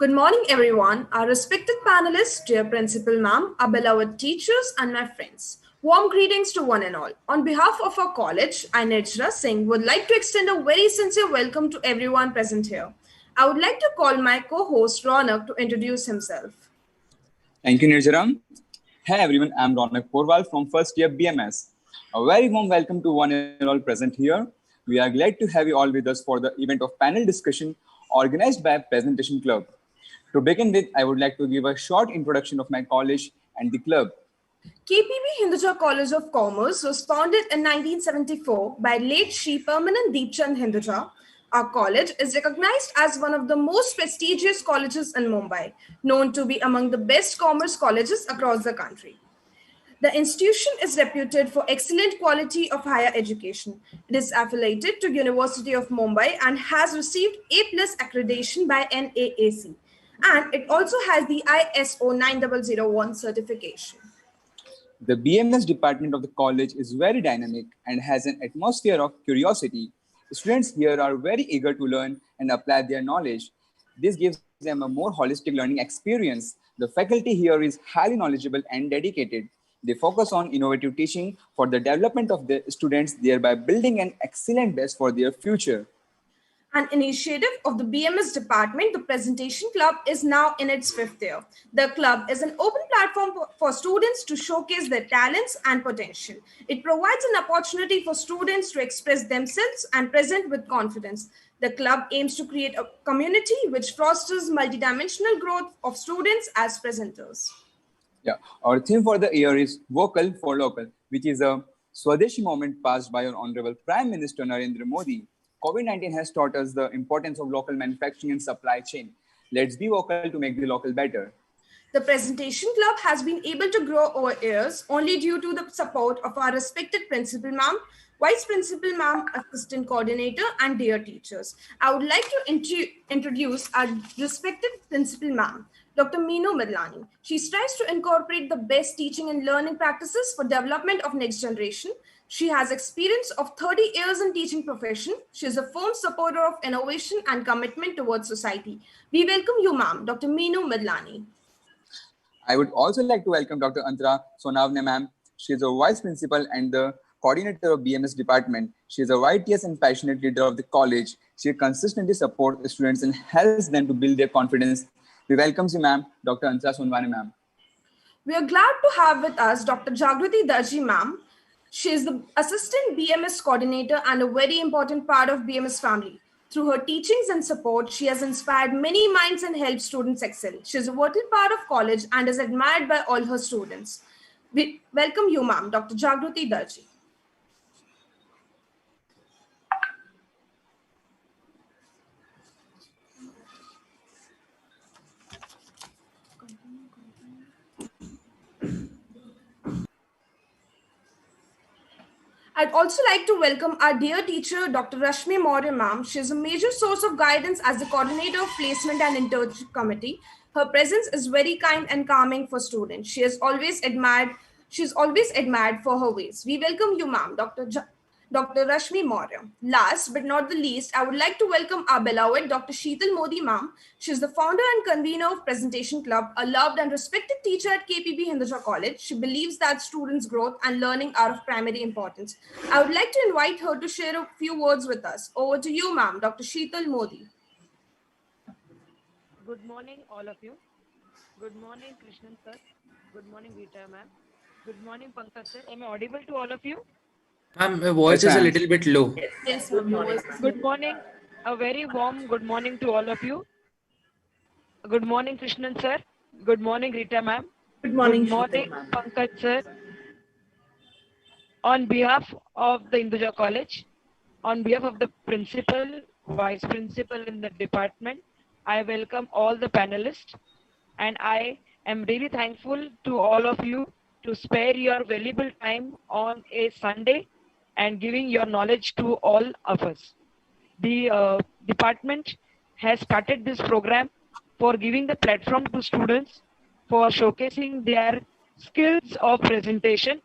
Good morning, everyone. Our respected panelists, dear Principal Ma'am, our beloved teachers, and my friends. Warm greetings to one and all. On behalf of our college, I, Nijra Singh, would like to extend a very sincere welcome to everyone present here. I would like to call my co-host Ronak to introduce himself. Thank you, Nirjaram. Hey everyone, I'm Ronak Porwal from first year BMS. A very warm welcome to one and all present here. We are glad to have you all with us for the event of panel discussion organized by Presentation Club. To begin with, I would like to give a short introduction of my college and the club. KPB Hinduja College of Commerce was founded in 1974 by late Shri Permanent Deepchand Hinduja. Our college is recognized as one of the most prestigious colleges in Mumbai, known to be among the best commerce colleges across the country. The institution is reputed for excellent quality of higher education. It is affiliated to University of Mumbai and has received A+ accreditation by NAAC. And it also has the ISO 9001 certification. The BMS department of the college is very dynamic and has an atmosphere of curiosity. Students here are very eager to learn and apply their knowledge. This gives them a more holistic learning experience. The faculty here is highly knowledgeable and dedicated. They focus on innovative teaching for the development of the students, thereby building an excellent base for their future. An initiative of the BMS department, the Presentation Club is now in its 5th year. The club is an open platform for students to showcase their talents and potential. It provides an opportunity for students to express themselves and present with confidence. The club aims to create a community which fosters multidimensional growth of students as presenters. Yeah, our theme for the year is Vocal for Local, which is a Swadeshi moment passed by our Honorable Prime Minister Narendra Modi. COVID-19 has taught us the importance of local manufacturing and supply chain. Let's be vocal to make the local better. The Presentation Club has been able to grow over years only due to the support of our respected Principal Ma'am, Vice Principal Ma'am, Assistant Coordinator, and dear teachers. I would like to introduce our respected Principal Ma'am, Dr. Meenu Midlani. She strives to incorporate the best teaching and learning practices for development of next generation. She has experience of 30 years in teaching profession. She is a firm supporter of innovation and commitment towards society. We welcome you, ma'am, Dr. Meenu Midlani. I would also like to welcome Dr. Antara Sonavne, ma'am. She is a vice principal and the coordinator of BMS department. She is a righteous and passionate leader of the college. She consistently supports students and helps them to build their confidence. We welcome you, ma'am, Dr. Antara Sonavne, ma'am. We are glad to have with us Dr. Jagruti Darji, ma'am. She is the assistant BMS coordinator and a very important part of BMS family. Through her teachings and support, she has inspired many minds and helped students excel. She is a vital part of college and is admired by all her students. We welcome you, ma'am, Dr. Jagruti Darji. I'd also like to welcome our dear teacher, Dr. Rashmi Maurya, ma'am. She is a major source of guidance as the coordinator of placement and internship committee. Her presence is very kind and calming for students. She is always admired for her ways. We welcome you, ma'am, Dr. Rashmi Maurya. Last but not the least, I would like to welcome our beloved Dr. Sheetal Modi, ma'am. She is the founder and convener of Presentation Club, a loved and respected teacher at KPB Hinduja College. She believes that students' growth and learning are of primary importance. I would like to invite her to share a few words with us. Over to you, ma'am, Dr. Sheetal Modi. Good morning, all of you. Good morning, Krishnan sir. Good morning, Rita ma'am. Good morning, Pankaj sir. Am I audible to all of you? Ma'am, my voice is a little bit low. Yes, Good morning. Good morning. A very warm good morning to all of you. Good morning, Krishnan sir. Good morning, Rita ma'am. Good morning, Pankaj sir. On behalf of the Hinduja College, on behalf of the principal, vice principal in the department, I welcome all the panelists, and I am really thankful to all of you to spare your valuable time on a Sunday and giving your knowledge to all of us. The department has started this program for giving the platform to students for showcasing their skills of presentation,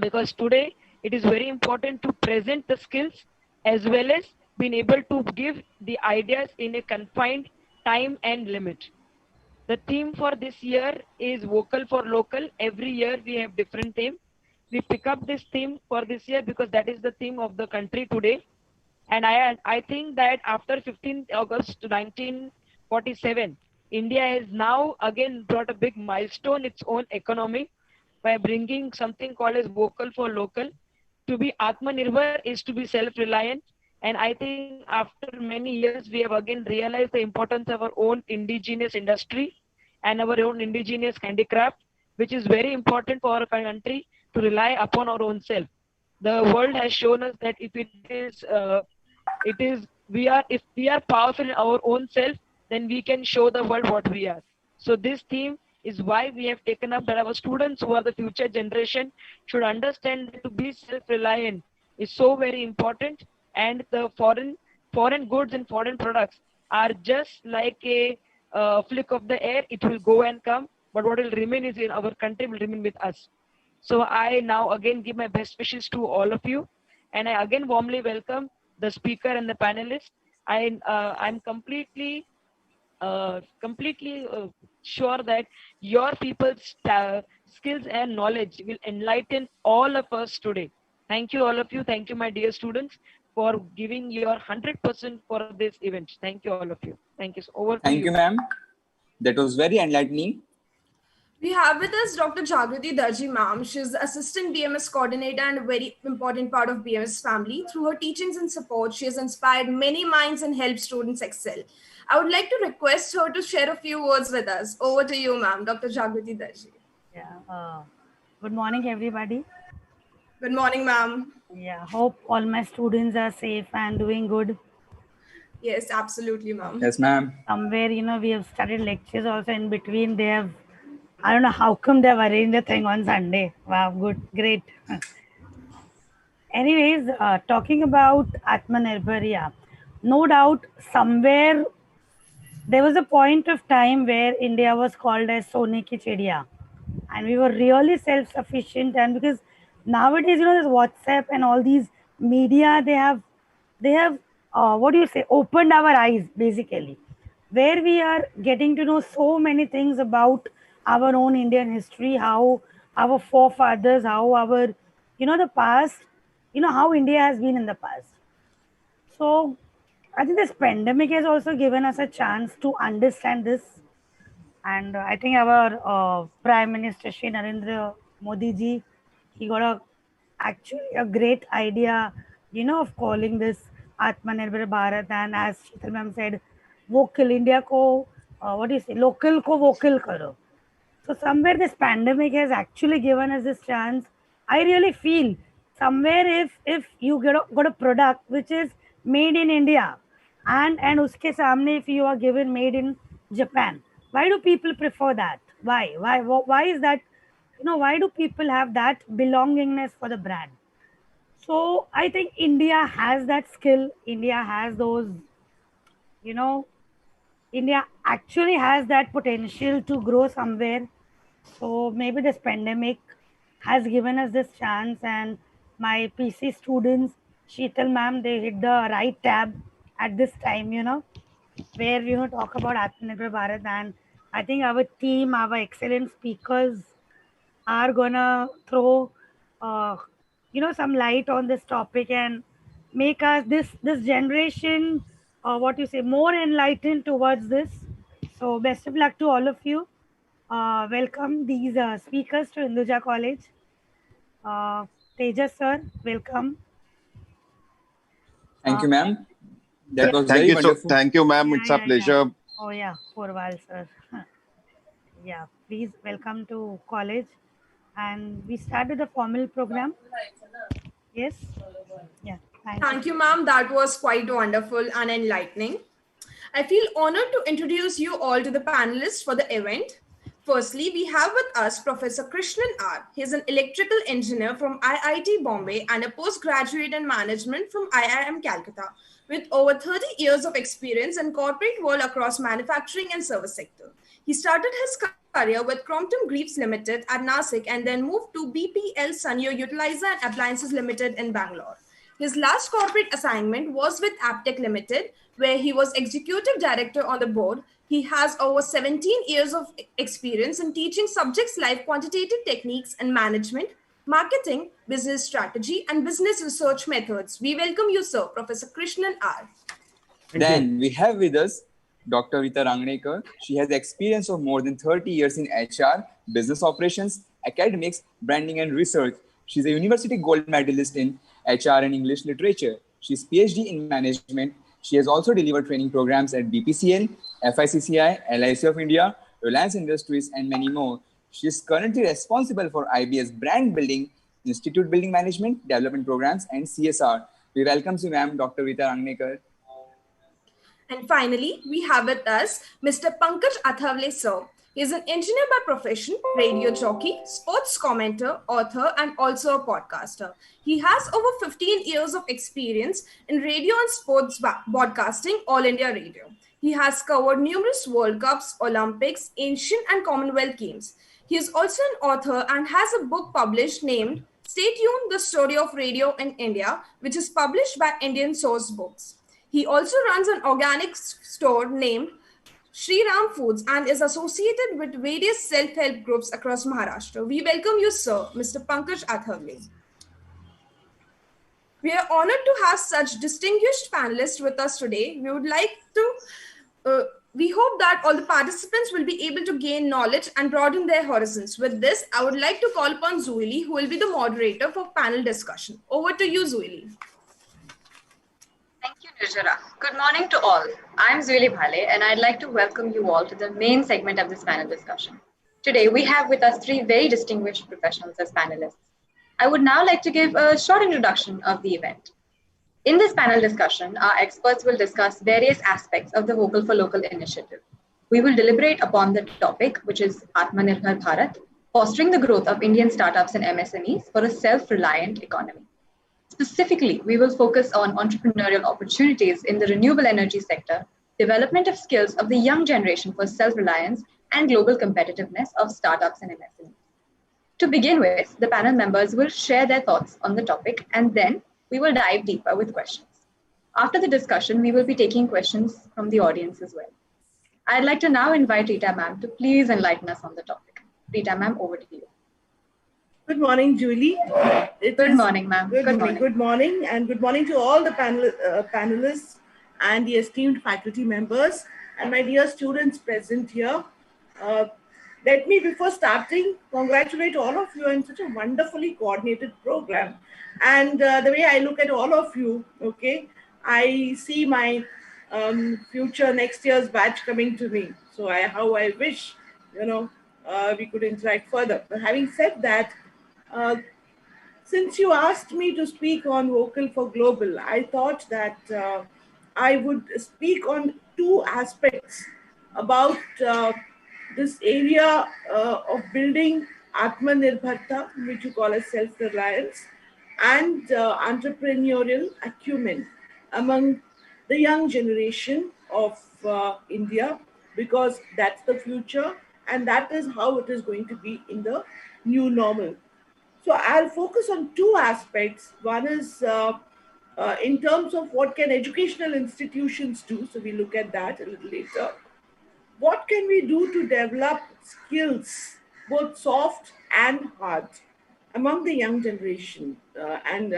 because today it is very important to present the skills as well as being able to give the ideas in a confined time and limit. The theme for this year is vocal for local. Every year we have different theme. We pick up this theme for this year because that is the theme of the country today. And I think that after 15th August 1947, India has now again brought a big milestone its own economy by bringing something called as vocal for local. To be Atmanirbhar is to be self-reliant. And I think after many years, we have again realized the importance of our own indigenous industry and our own indigenous handicraft, which is very important for our country to rely upon our own self. The world has shown us that if we are powerful in our own self, then we can show the world what we are. So this theme is why we have taken up that our students who are the future generation should understand that to be self-reliant is so very important, and the foreign goods and foreign products are just like a flick of the air. It will go and come, but what will remain is in our country will remain with us. So I now again give my best wishes to all of you, and I again warmly welcome the speaker and the panelists. I'm completely sure that your people's skills and knowledge will enlighten all of us today. Thank you, all of you. Thank you, my dear students, for giving your 100% for this event. Thank you, all of you. Thank you. Over to Thank you. you, ma'am. That was very enlightening. We have with us Dr. Jagrati Darji ma'am. She's the assistant BMS coordinator and a very important part of BMS family. Through her teachings and support, she has inspired many minds and helped students excel. I would like to request her to share a few words with us. Over to you, ma'am, Dr. Jagrati Darji. Yeah. Good morning, everybody. Good morning, ma'am. Yeah. Hope all my students are safe and doing good. Yes, absolutely, ma'am. Yes, ma'am. Somewhere, we have studied lectures also in between. They have, I don't know how come they have arranged the thing on Sunday. Wow, good, great. Anyways, talking about Atmanirbhar, yeah, no doubt somewhere there was a point of time where India was called as Sone ki Chidiya, and we were really self-sufficient. And because nowadays, there's WhatsApp and all these media, they have opened our eyes basically, where we are getting to know so many things about our own Indian history, how our forefathers, how our, the past, how India has been in the past. So I think this pandemic has also given us a chance to understand this. And I think our Prime Minister Shri Narendra Modi ji, he got actually a great idea, of calling this Atmanirbhar Bharat. And as Sheetal ma'am said, vocal India ko, local ko vocal karo. So somewhere this pandemic has actually given us this chance. I really feel somewhere if you got a product which is made in India, and uske samne if you are given made in Japan, why do people prefer that? Why is that? Why do people have that belongingness for the brand? So I think India has that skill. India has those, India actually has that potential to grow somewhere. So maybe this pandemic has given us this chance, and my PC students, Sheetal ma'am, they hit the right tab at this time, where we talk about Atmanirbhar Bharat. And I think our team, our excellent speakers are gonna throw, some light on this topic and make us this generation, more enlightened towards this. So best of luck to all of you. Welcome these speakers to Hinduja College. Tejas sir, welcome. Thank you, ma'am. That was Thank very you wonderful. thank you, ma'am. It's a pleasure. Oh yeah, Porwal sir. Yeah, please welcome to college. And we started the formal program. Yes. Yeah. Thank you, ma'am. That was quite wonderful and enlightening. I feel honored to introduce you all to the panelists for the event. Firstly, we have with us Professor Krishnan R. He is an electrical engineer from IIT Bombay and a postgraduate in management from IIM Calcutta, with over 30 years of experience in corporate world across manufacturing and service sector. He started his career with Crompton Greaves Limited at Nasik and then moved to BPL Sanyo Utilizer and Appliances Limited in Bangalore. His last corporate assignment was with Aptech Limited, where he was executive director on the board. He has over 17 years of experience in teaching subjects like quantitative techniques and management, marketing, business strategy, and business research methods. We welcome you, sir, Professor Krishnan R. Then we have with us Dr. Rita Rangnekar. She has experience of more than 30 years in HR, business operations, academics, branding, and research. She's a university gold medalist in HR and English literature. She's PhD in management. She has also delivered training programs at BPCL, FICCI, LIC of India, Reliance Industries, and many more. She is currently responsible for IBS brand building, institute building management, development programs, and CSR. We welcome you, ma'am, Dr. Rita Rangnekar. And finally, we have with us Mr. Pankaj Athavale, sir. He is an engineer by profession, radio jockey, sports commentator, author, and also a podcaster. He has over 15 years of experience in radio and sports broadcasting, All India Radio. He has covered numerous World Cups, Olympics, Asian and Commonwealth Games. He is also an author and has a book published named Stay Tuned, The Story of Radio in India, which is published by Indian Source Books. He also runs an organic store named Shri Ram Foods and is associated with various self-help groups across Maharashtra. We welcome you, sir, Mr. Pankaj Athavale. We are honored to have such distinguished panelists with us today. We hope that all the participants will be able to gain knowledge and broaden their horizons. With this, I would like to call upon Zuili, who will be the moderator for panel discussion. Over to you, Zuili. Thank you, Nirjara. Good morning to all. I'm Zuili Bhale, and I'd like to welcome you all to the main segment of this panel discussion. Today, we have with us three very distinguished professionals as panelists. I would now like to give a short introduction of the event. In this panel discussion, our experts will discuss various aspects of the Vocal for Local initiative. We will deliberate upon the topic, which is Atmanirbhar Bharat, fostering the growth of Indian startups and MSMEs for a self-reliant economy. Specifically, we will focus on entrepreneurial opportunities in the renewable energy sector, development of skills of the young generation for self-reliance, and global competitiveness of startups and MSMEs. To begin with, the panel members will share their thoughts on the topic, and then we will dive deeper with questions. After the discussion, we will be taking questions from the audience as well. I'd like to now invite Rita ma'am to please enlighten us on the topic. Rita ma'am, over to you. Good morning, Julie. Good morning, ma'am. Good morning, and good morning to all the panelists and the esteemed faculty members and my dear students present here. Let me, before starting, congratulate all of you on such a wonderfully coordinated program. And the way I look at all of you, okay, I see my future next year's batch coming to me. So how I wish, we could interact further. But having said that, since you asked me to speak on Vocal for Global, I thought that I would speak on two aspects about this area of building Atmanirbharta, which you call as self-reliance, and entrepreneurial acumen among the young generation of India, because that's the future and that is how it is going to be in the new normal. So I'll focus on two aspects. One is in terms of what can educational institutions do. So we look at that a little later. What can we do to develop skills, both soft and hard, among the young generation and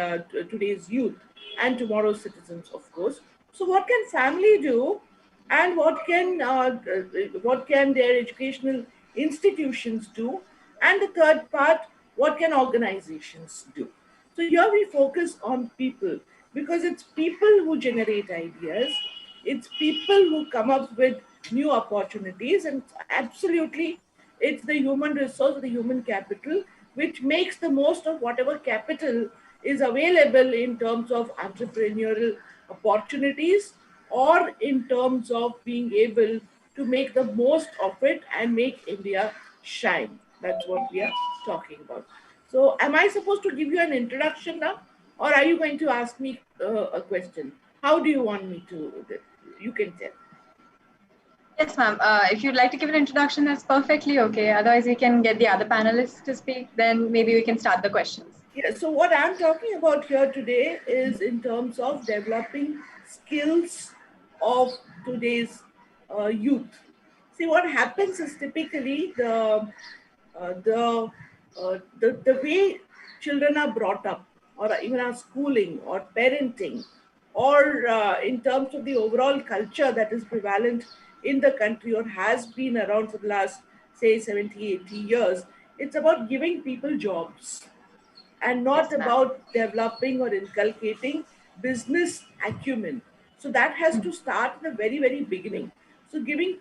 today's youth and tomorrow's citizens, of course. So what can family do, and what can their educational institutions do? And the third part, what can organizations do? So here we focus on people, because it's people who generate ideas. It's people who come up with new opportunities, and absolutely it's the human resource, the human capital, which makes the most of whatever capital is available in terms of entrepreneurial opportunities or in terms of being able to make the most of it and make India shine. That's what we are talking about. So am I supposed to give you an introduction now, or are you going to ask me a question? How do you want me to? You can tell. Yes, ma'am. If you'd like to give an introduction, that's perfectly okay. Otherwise, we can get the other panelists to speak. Then maybe we can start the questions. Yeah, so what I'm talking about here today is in terms of developing skills of today's youth. See, what happens is typically the way children are brought up, or even our schooling or parenting, or in terms of the overall culture that is prevalent in the country or has been around for the last, say, 70, 80 years, it's about giving people jobs and not Yes, ma'am. about developing or inculcating business acumen. So that has to start in the very, very beginning. So giving,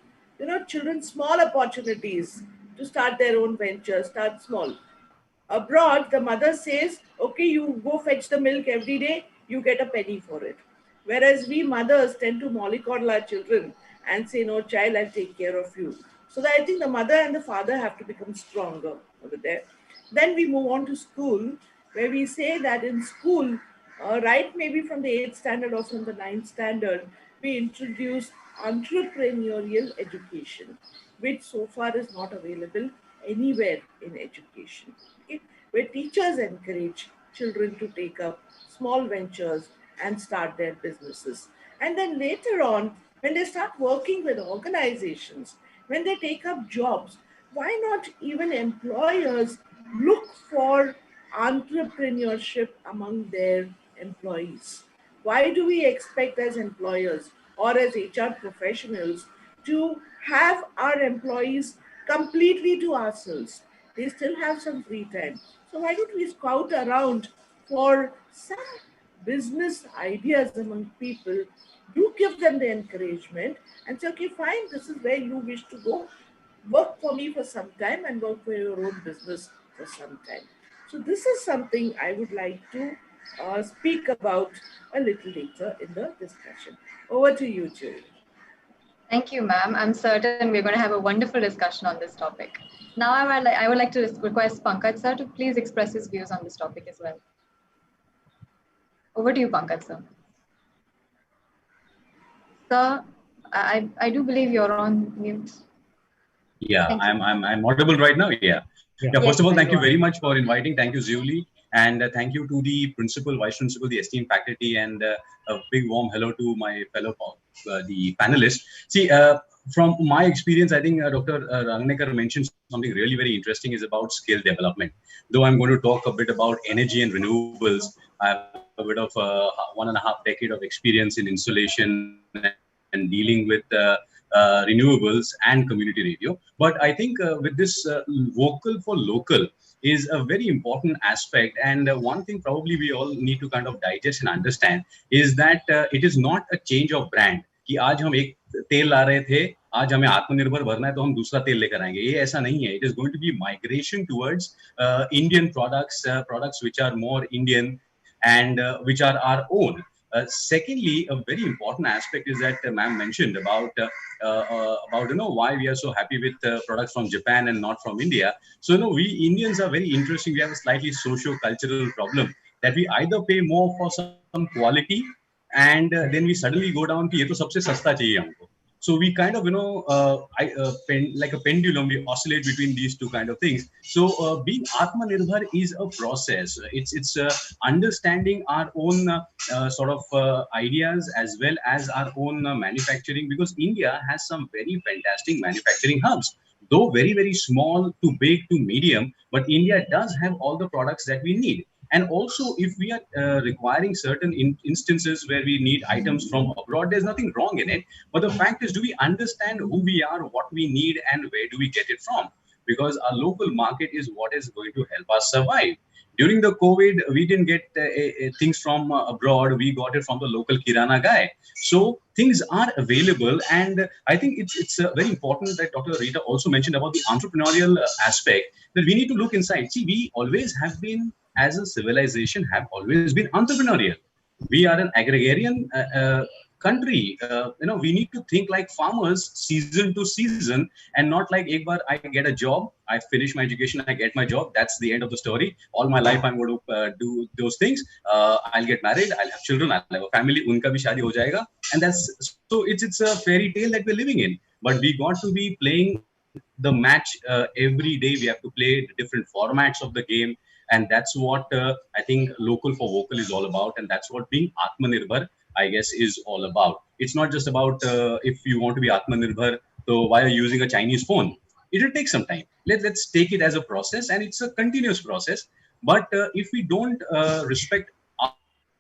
children small opportunities to start their own venture, start small. Abroad, the mother says, okay, you go fetch the milk every day, you get a penny for it. Whereas we mothers tend to mollycoddle our children and say, no, child, I'll take care of you. So that I think the mother and the father have to become stronger over there. Then we move on to school, where we say that in school, right maybe from the 8th standard or from the 9th standard, we introduce entrepreneurial education, which so far is not available anywhere in education. Okay? Where teachers encourage children to take up small ventures and start their businesses. And then later on, when they start working with organizations, when they take up jobs, why not even employers look for entrepreneurship among their employees? Why do we expect as employers or as HR professionals to have our employees completely to ourselves? They still have some free time. So why don't we scout around for some business ideas among people? Do give them the encouragement and say, okay, fine, this is where you wish to go. Work for me for some time and work for your own business for some time. So this is something I would like to speak about a little later in the discussion. Over to you, Julie. Thank you, ma'am. I'm certain we're going to have a wonderful discussion on this topic. Now, I would like to request Pankaj sir to please express his views on this topic as well. Over to you, Pankaj sir. Sir, I do believe you're on mute. Yeah, I'm audible right now. Yeah. First of all, thank you very much for inviting. Thank you, Ziuli, and thank you to the principal, vice principal, the esteemed faculty, and a big warm hello to my fellow the panelists. See, from my experience, I think Dr. Rangnekar mentioned something really very interesting is about skill development. Though I'm going to talk a bit about energy and renewables, I have a bit of 1.5 decade of experience in installation and dealing with renewables and community radio. But I think with this vocal for local is a very important aspect. And one thing probably we all need to kind of digest and understand is that it is not a change of brand. कि आज हम एक तेल ला रहे थे, आज हमें आत्मनिर्भर भरना है तो हम दूसरा तेल लेकर आएंगे. ये ऐसा नहीं है. It is going to be migration towards Indian products, products which are more Indian and which are our own. Secondly, a very important aspect is that ma'am mentioned about why we are so happy with products from Japan and not from India. So we Indians are very interesting. We have a slightly socio-cultural problem that we either pay more for some quality and then we suddenly go down to ये तो सबसे सस्ता चाहिए हमको. So we kind of like a pendulum, we oscillate between these two kind of things. So being Atmanirbhar is a process. It's understanding our own sort of ideas as well as our own manufacturing, because India has some very fantastic manufacturing hubs. Though very, very small to big to medium, but India does have all the products that we need. And also, if we are requiring certain instances where we need items from abroad, there's nothing wrong in it. But the fact is, do we understand who we are, what we need, and where do we get it from? Because our local market is what is going to help us survive. During the COVID, we didn't get things from abroad. We got it from the local Kirana guy. So things are available. And I think it's very important that Dr. Rita also mentioned about the entrepreneurial aspect, that we need to look inside. See, we always have been, as a civilization, have always been entrepreneurial. We are an agrarian country. We need to think like farmers, season to season, and not like ek bar I get a job, I finish my education, I get my job, that's the end of the story. All my life I'm going to do those things. I'll get married, I'll have children, I'll have a family, unka bhi shaadi ho jayega. And that's so it's a fairy tale that we're living in. But we got to be playing the match every day. We have to play the different formats of the game. And that's what I think local for vocal is all about. And that's what being Atmanirbhar, I guess, is all about. It's not just about if you want to be Atmanirbhar So while using a Chinese phone, it will take some time. Let's take it as a process, and it's a continuous process. But if we don't respect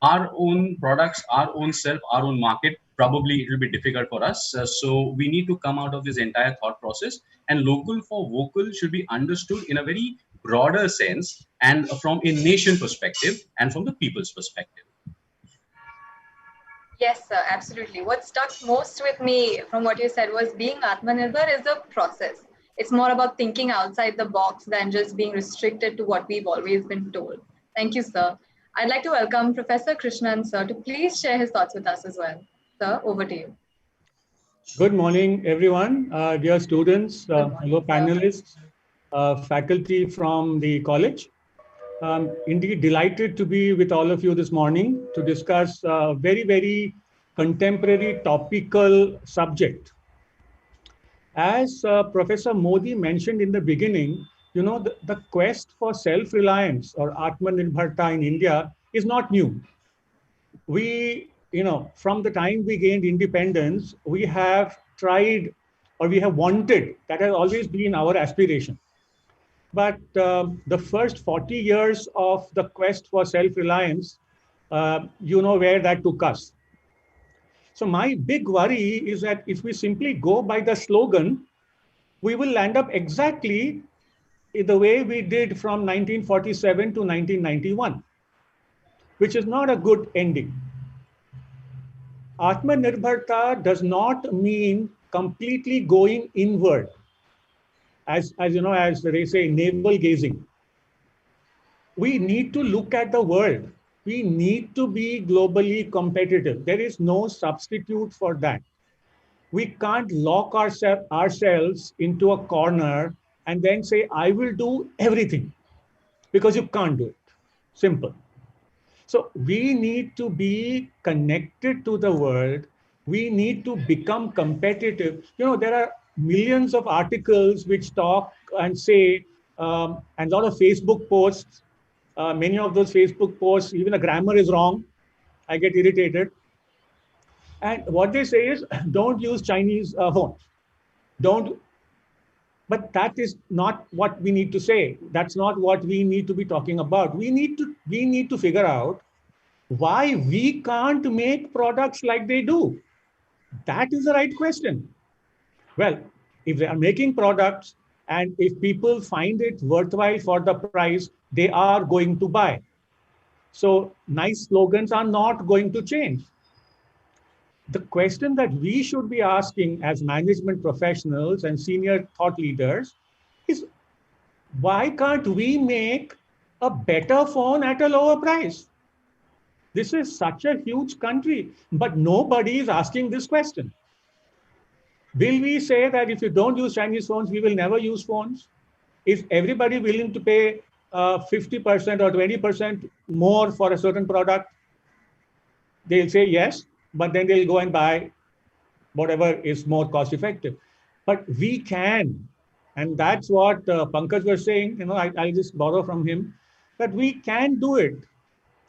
our own products, our own self, our own market, probably it will be difficult for us. So we need to come out of this entire thought process. And local for vocal should be understood in a very broader sense, and from a nation perspective and from the people's perspective. Yes, sir, absolutely. What stuck most with me from what you said was being Atmanirbhar is a process. It's more about thinking outside the box than just being restricted to what we've always been told. Thank you, sir. I'd like to welcome Professor Krishnan, sir, to please share his thoughts with us as well. Sir, over to you. Good morning, everyone. Dear students, hello panelists, faculty from the college. Indeed, delighted to be with all of you this morning to discuss a very, very contemporary topical subject. As Professor Modi mentioned in the beginning, the quest for self-reliance or Atmanirbharta in India is not new. We, from the time we gained independence, we have tried or we have wanted, that has always been our aspiration. But the first 40 years of the quest for self-reliance, you know where that took us. So my big worry is that if we simply go by the slogan, we will land up exactly in the way we did from 1947 to 1991, which is not a good ending. Atmanirbharta does not mean completely going inward, as they say, navel gazing. We need to look at the world. We need to be globally competitive. There is no substitute for that. We can't lock ourselves into a corner and then say, I will do everything, because you can't do it. Simple. So we need to be connected to the world. We need to become competitive. There are millions of articles which talk and say, and a lot of Facebook posts. Many of those Facebook posts, even the grammar is wrong. I get irritated. And what they say is, don't use Chinese phones. Don't. But that is not what we need to say. That's not what we need to be talking about. We need to figure out why we can't make products like they do. That is the right question. Well, if they are making products and if people find it worthwhile for the price, they are going to buy. So nice slogans are not going to change. The question that we should be asking as management professionals and senior thought leaders is, why can't we make a better phone at a lower price? This is such a huge country, but nobody is asking this question. Will we say that if you don't use Chinese phones, we will never use phones? Is everybody willing to pay 50% or 20% more for a certain product? They'll say yes, but then they'll go and buy whatever is more cost effective. But we can, and that's what Pankaj was saying, I'll just borrow from him, that we can do it.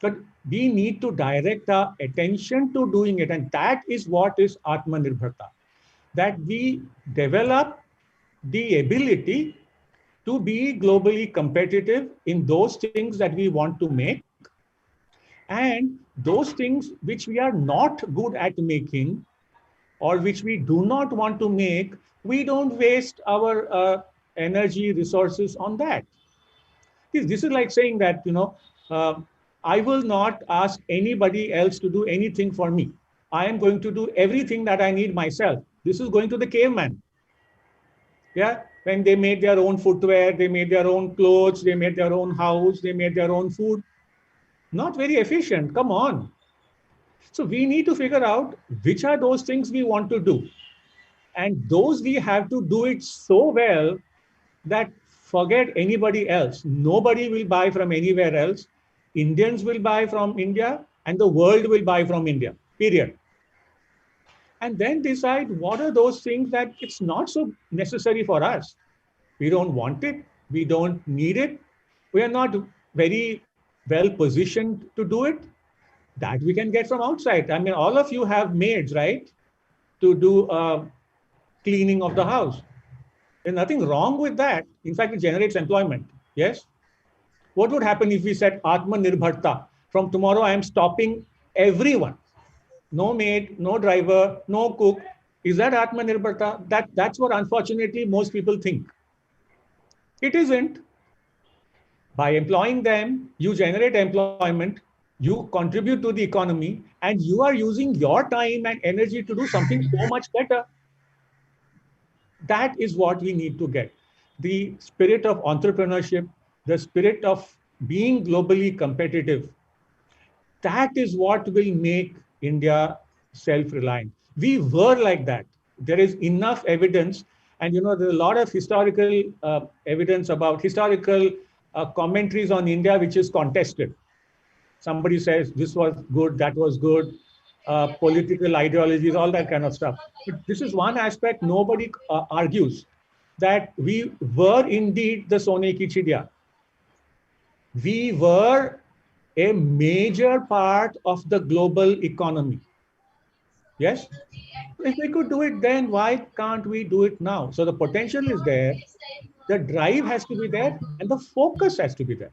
But we need to direct our attention to doing it. And that is what is Atmanirbharta. That we develop the ability to be globally competitive in those things that we want to make. And those things which we are not good at making or which we do not want to make, we don't waste our energy, resources on that. This is like saying that, I will not ask anybody else to do anything for me. I am going to do everything that I need myself. This is going to the caveman. Yeah, when they made their own footwear, they made their own clothes, they made their own house, they made their own food. Not very efficient, come on. So we need to figure out which are those things we want to do. And those we have to do it so well that forget anybody else. Nobody will buy from anywhere else. Indians will buy from India and the world will buy from India, period. And then decide what are those things that it's not so necessary for us. We don't want it. We don't need it. We are not very well positioned to do it. That we can get from outside. I mean, all of you have maids, right? To do cleaning of the house. There's nothing wrong with that. In fact, it generates employment. Yes. What would happen if we said Atmanirbharta? From tomorrow, I am stopping everyone. No maid, no driver, no cook. Is that Atmanirbharta? That's what unfortunately most people think. It isn't. By employing them, you generate employment, you contribute to the economy, and you are using your time and energy to do something so much better. That is what we need to get. The spirit of entrepreneurship, the spirit of being globally competitive, that is what will make India self-reliant. We were like that. There is enough evidence, and there's a lot of historical evidence about historical commentaries on India, which is contested. Somebody says this was good, that was good, political ideologies, all that kind of stuff. But this is one aspect nobody argues, that we were indeed the Sone ki Chidiya. We were a major part of the global economy. Yes? If we could do it then, why can't we do it now? So the potential is there, the drive has to be there, and the focus has to be there.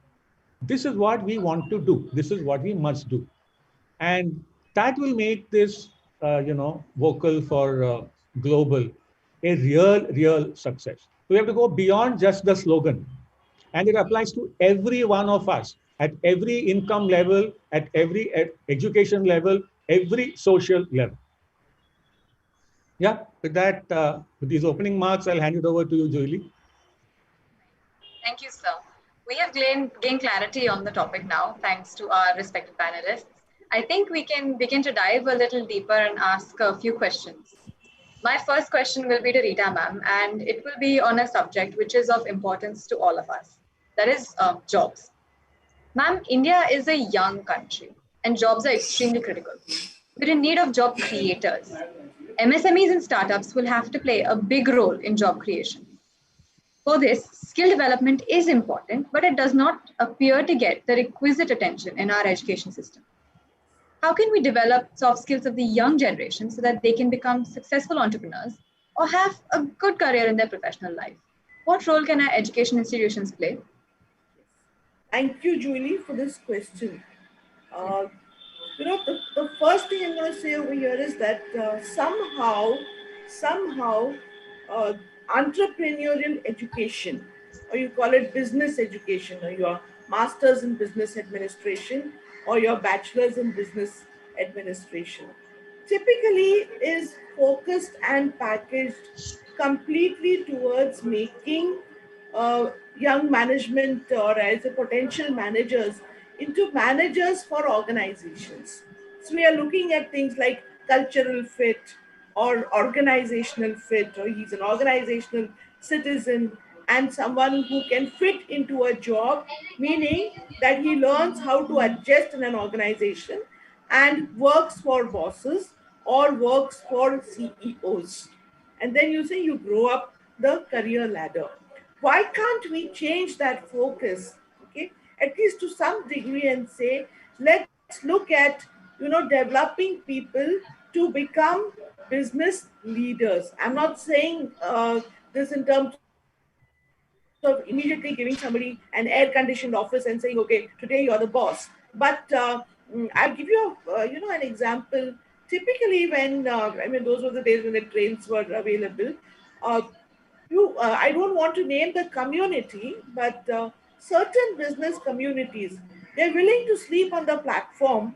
This is what we want to do. This is what we must do. And that will make this, vocal for global a real success. We have to go beyond just the slogan. And it applies to every one of us at every income level, at every education level, every social level. Yeah, with that, with these opening marks, I'll hand it over to you, Julie. Thank you, sir. We have gained clarity on the topic now, thanks to our respected panelists. I think we can begin to dive a little deeper and ask a few questions. My first question will be to Rita ma'am, and it will be on a subject which is of importance to all of us. That is jobs. Ma'am, India is a young country and jobs are extremely critical. We're in need of job creators. MSMEs and startups will have to play a big role in job creation. For this, skill development is important, but it does not appear to get the requisite attention in our education system. How can we develop soft skills of the young generation so that they can become successful entrepreneurs or have a good career in their professional life? What role can our education institutions play? Thank you, Julie, for this question. The first thing I'm going to say over here is that somehow, entrepreneurial education, or you call it business education, or your master's in business administration, or your bachelor's in business administration, typically is focused and packaged completely towards making young management or as a potential managers into managers for organizations. So we are looking at things like cultural fit or organizational fit, or he's an organizational citizen and someone who can fit into a job, meaning that he learns how to adjust in an organization and works for bosses or works for CEOs. And then you say you grow up the career ladder. Why can't we change that focus, okay, at least to some degree, and say, let's look at, developing people to become business leaders. I'm not saying this in terms of immediately giving somebody an air-conditioned office and saying, okay, today you're the boss. But I'll give you, an example. Typically, when those were the days when the trains were available. I don't want to name the community, but certain business communities, they're willing to sleep on the platform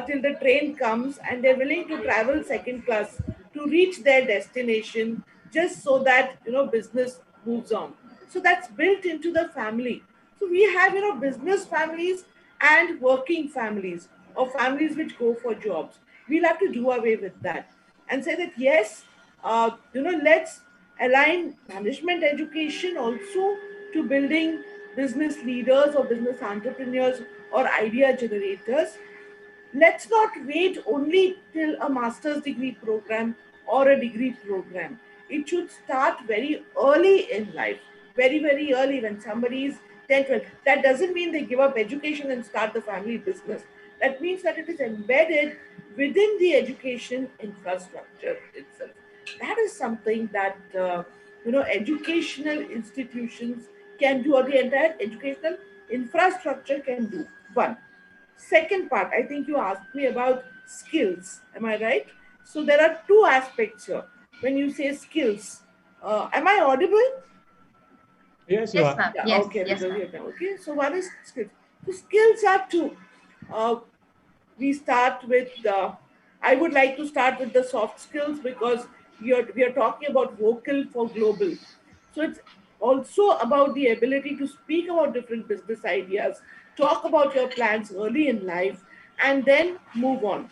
till the train comes, and they're willing to travel second class to reach their destination just so that, business moves on. So that's built into the family. So we have, business families and working families, or families which go for jobs. We'll have to do away with that and say that, yes, let's align management education also to building business leaders or business entrepreneurs or idea generators. Let's not wait only till a master's degree program or a degree program. It should start very early in life, very, very early when somebody is 10, 12. That doesn't mean they give up education and start the family business. That means that it is embedded within the education infrastructure itself. That is something that educational institutions can do, or the entire educational infrastructure can do. One. Second part, I think you asked me about skills. Am I right? So there are two aspects here. When you say skills, am I audible? Yes, you Yes, are. ma'am. Yeah, Yes, okay, yes, because ma'am. you're done. Okay, so one is skills. So skills are two. Uh, we start with I would like to start with the soft skills because we are talking about vocal for global. So it's also about the ability to speak about different business ideas, talk about your plans early in life, and then move on.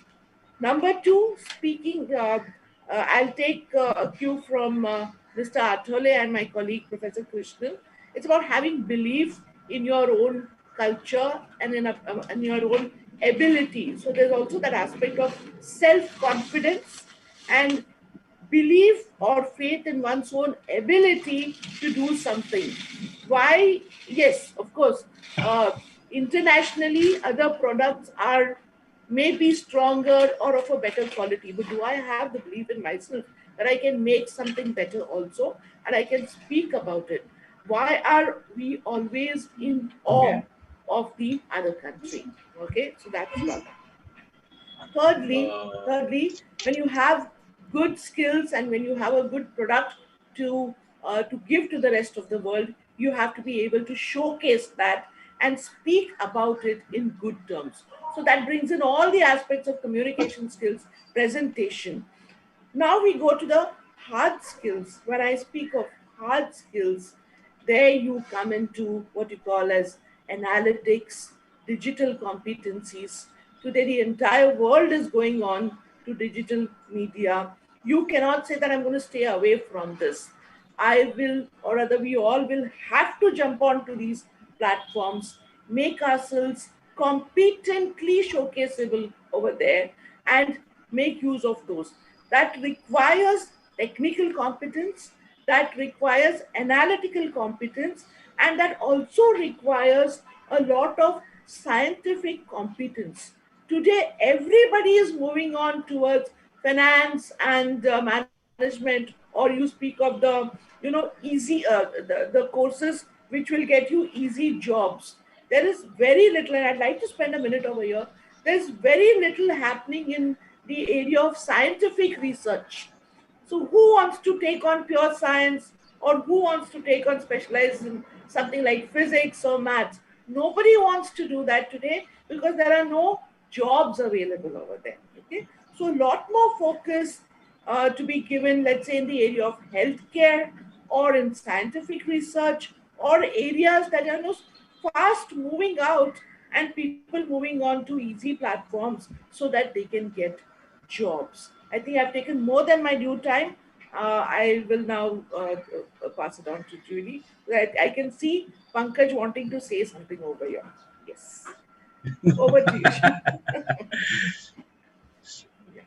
Number two, speaking, I'll take a cue from Mr. Athole and my colleague, Professor Krishnan. It's about having belief in your own culture and in your own ability. So there's also that aspect of self confidence and belief or faith in one's own ability to do something. Why? Yes, of course. Internationally, other products are maybe stronger or of a better quality, but do I have the belief in myself that I can make something better also and I can speak about it? Why are we always in awe of the other country? Okay, so that's one. Thirdly, when you have good skills and when you have a good product to give to the rest of the world, you have to be able to showcase that and speak about it in good terms. So that brings in all the aspects of communication skills, presentation. Now we go to the hard skills. When I speak of hard skills, there you come into what you call as analytics, digital competencies. Today, the entire world is going on to digital media. You cannot say that I'm going to stay away from this. I will, or rather, we all will have to jump onto these platforms, make ourselves competently showcaseable over there, and make use of those. That requires technical competence, that requires analytical competence, and that also requires a lot of scientific competence. Today, everybody is moving on towards finance and management, or you speak of the easy the courses which will get you easy jobs. There is very little, and I'd like to spend a minute over here. There's very little happening in the area of scientific research. So, who wants to take on pure science, or who wants to take on specialize in something like physics or maths? Nobody wants to do that today because there are no jobs available over there. Okay, so a lot more focus to be given, let's say, in the area of healthcare or in scientific research or areas that are fast moving out and people moving on to easy platforms so that they can get jobs. I think I've taken more than my due time. I will now pass it on to Julie. I can see Pankaj wanting to say something over here. Yes. Over to you. Yeah.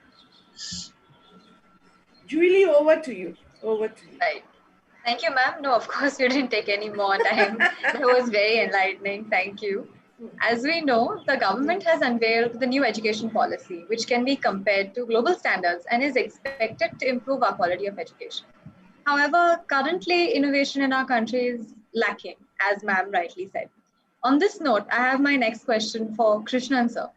Julie, over to you. Over to you. Right. Thank you, ma'am. No, of course, you didn't take any more time. That was very enlightening. Thank you. As we know, the government has unveiled the new education policy, which can be compared to global standards and is expected to improve our quality of education. However, currently, innovation in our country is lacking, as ma'am rightly said. On this note, I have my next question for Krishnan sir.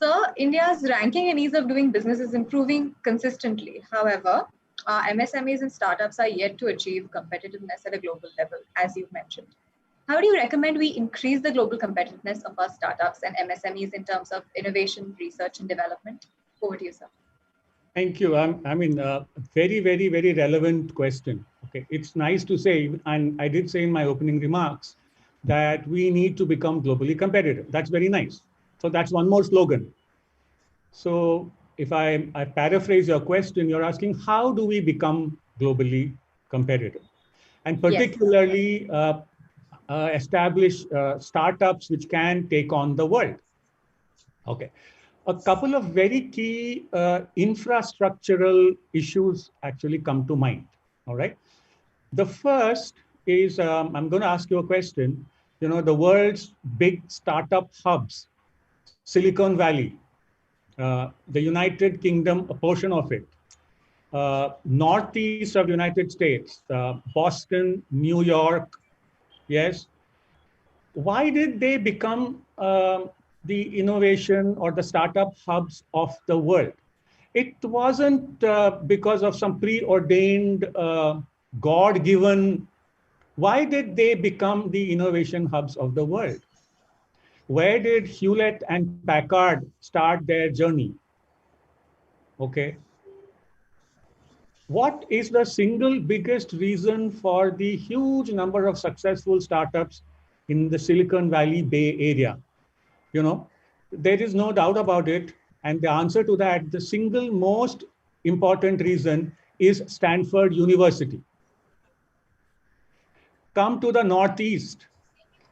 Sir, India's ranking in ease of doing business is improving consistently. However, our MSMEs and startups are yet to achieve competitiveness at a global level, as you've mentioned. How do you recommend we increase the global competitiveness of our startups and MSMEs in terms of innovation, research, and development? Over to you, sir. Thank you. I mean, very, very, very relevant question. Okay, it's nice to say, and I did say in my opening remarks that we need to become globally competitive. That's very nice. So that's one more slogan. So if I paraphrase your question, you're asking how do we become globally competitive, and particularly establish startups which can take on the world. Okay. A couple of very key infrastructural issues actually come to mind. All right. The first is I'm going to ask you a question. You know, the world's big startup hubs, Silicon Valley, the United Kingdom, a portion of it, northeast of United States, Boston, New York, yes. Why did they become the innovation or the startup hubs of the world? It wasn't because of some preordained, God-given. Why did they become the innovation hubs of the world? Where did Hewlett and Packard start their journey? Okay. What is the single biggest reason for the huge number of successful startups in the Silicon Valley Bay Area? You know, there is no doubt about it. And the answer to that, the single most important reason is Stanford University. Come to the Northeast,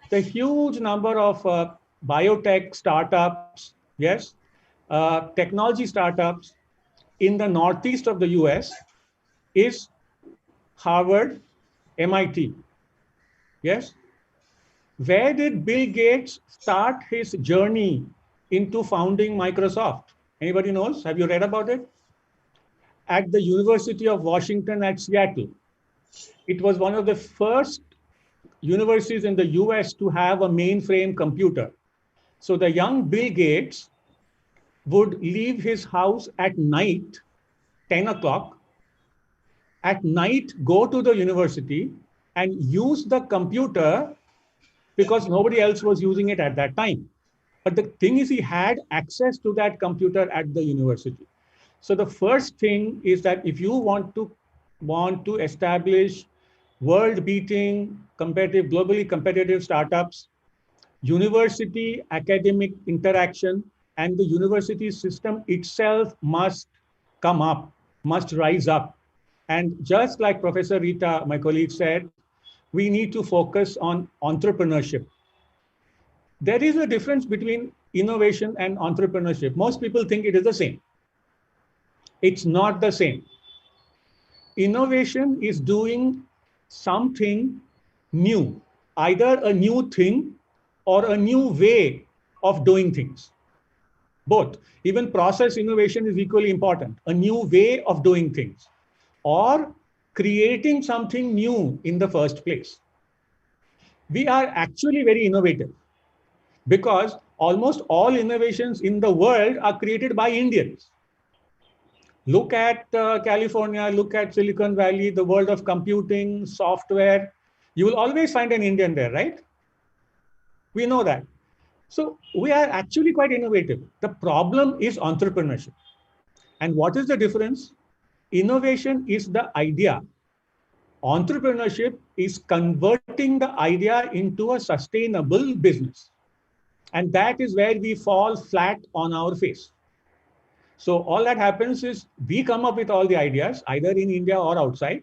the huge number of biotech startups, yes, technology startups in the Northeast of the US is Harvard, MIT. Yes. Where did Bill Gates start his journey into founding Microsoft? Anybody knows? Have you read about it? At the University of Washington at Seattle. It was one of the first universities in the US to have a mainframe computer. So the young Bill Gates would leave his house at night, 10 o'clock, at night go to the university and use the computer because nobody else was using it at that time. But the thing is, he had access to that computer at the university. So the first thing is that if you want to establish world-beating, competitive, globally competitive startups, university academic interaction and the university system itself must come up, must rise up. And just like Professor Rita, my colleague, said, we need to focus on entrepreneurship. There is a difference between innovation and entrepreneurship. Most people think it is the same. It's not the same. Innovation is doing something new, either a new thing or a new way of doing things. Both. Even process innovation is equally important, a new way of doing things, or creating something new in the first place. We are actually very innovative because almost all innovations in the world are created by Indians. Look at California, look at Silicon Valley, the world of computing, software. You will always find an Indian there, right? We know that. So we are actually quite innovative. The problem is entrepreneurship. And what is the difference? Innovation is the idea. Entrepreneurship is converting the idea into a sustainable business. And that is where we fall flat on our face. So all that happens is we come up with all the ideas, either in India or outside.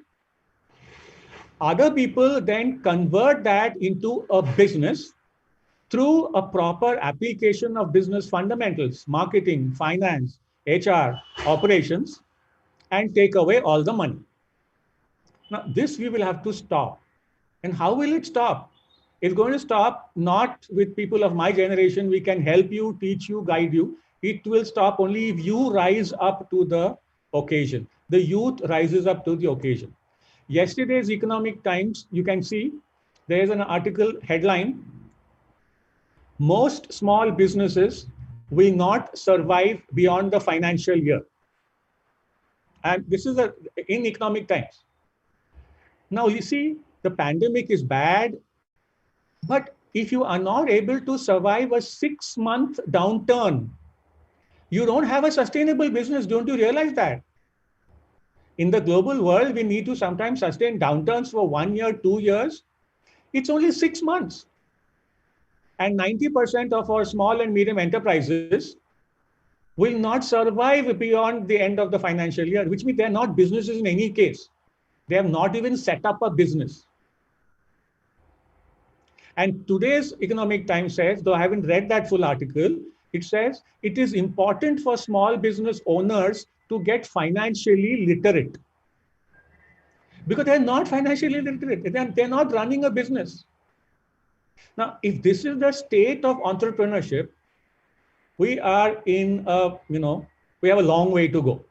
Other people then convert that into a business through a proper application of business fundamentals, marketing, finance, HR, operations, and take away all the money. Now, this we will have to stop. And how will it stop? It's going to stop not with people of my generation. We can help you, teach you, guide you. It will stop only if you rise up to the occasion. The youth rises up to the occasion. Yesterday's Economic Times, you can see there's an article headline, most small businesses will not survive beyond the financial year. And this is in Economic Times. Now, you see, the pandemic is bad, but if you are not able to survive a 6-month downturn, you don't have a sustainable business. Don't you realize that? In the global world, we need to sometimes sustain downturns for 1 year, 2 years. It's only 6 months. And 90% of our small and medium enterprises will not survive beyond the end of the financial year, which means they're not businesses in any case. They have not even set up a business. And today's Economic Times says, though I haven't read that full article, it says it is important for small business owners to get financially literate. Because they're not financially literate. They're not running a business. Now, if this is the state of entrepreneurship, we are in we have a long way to go.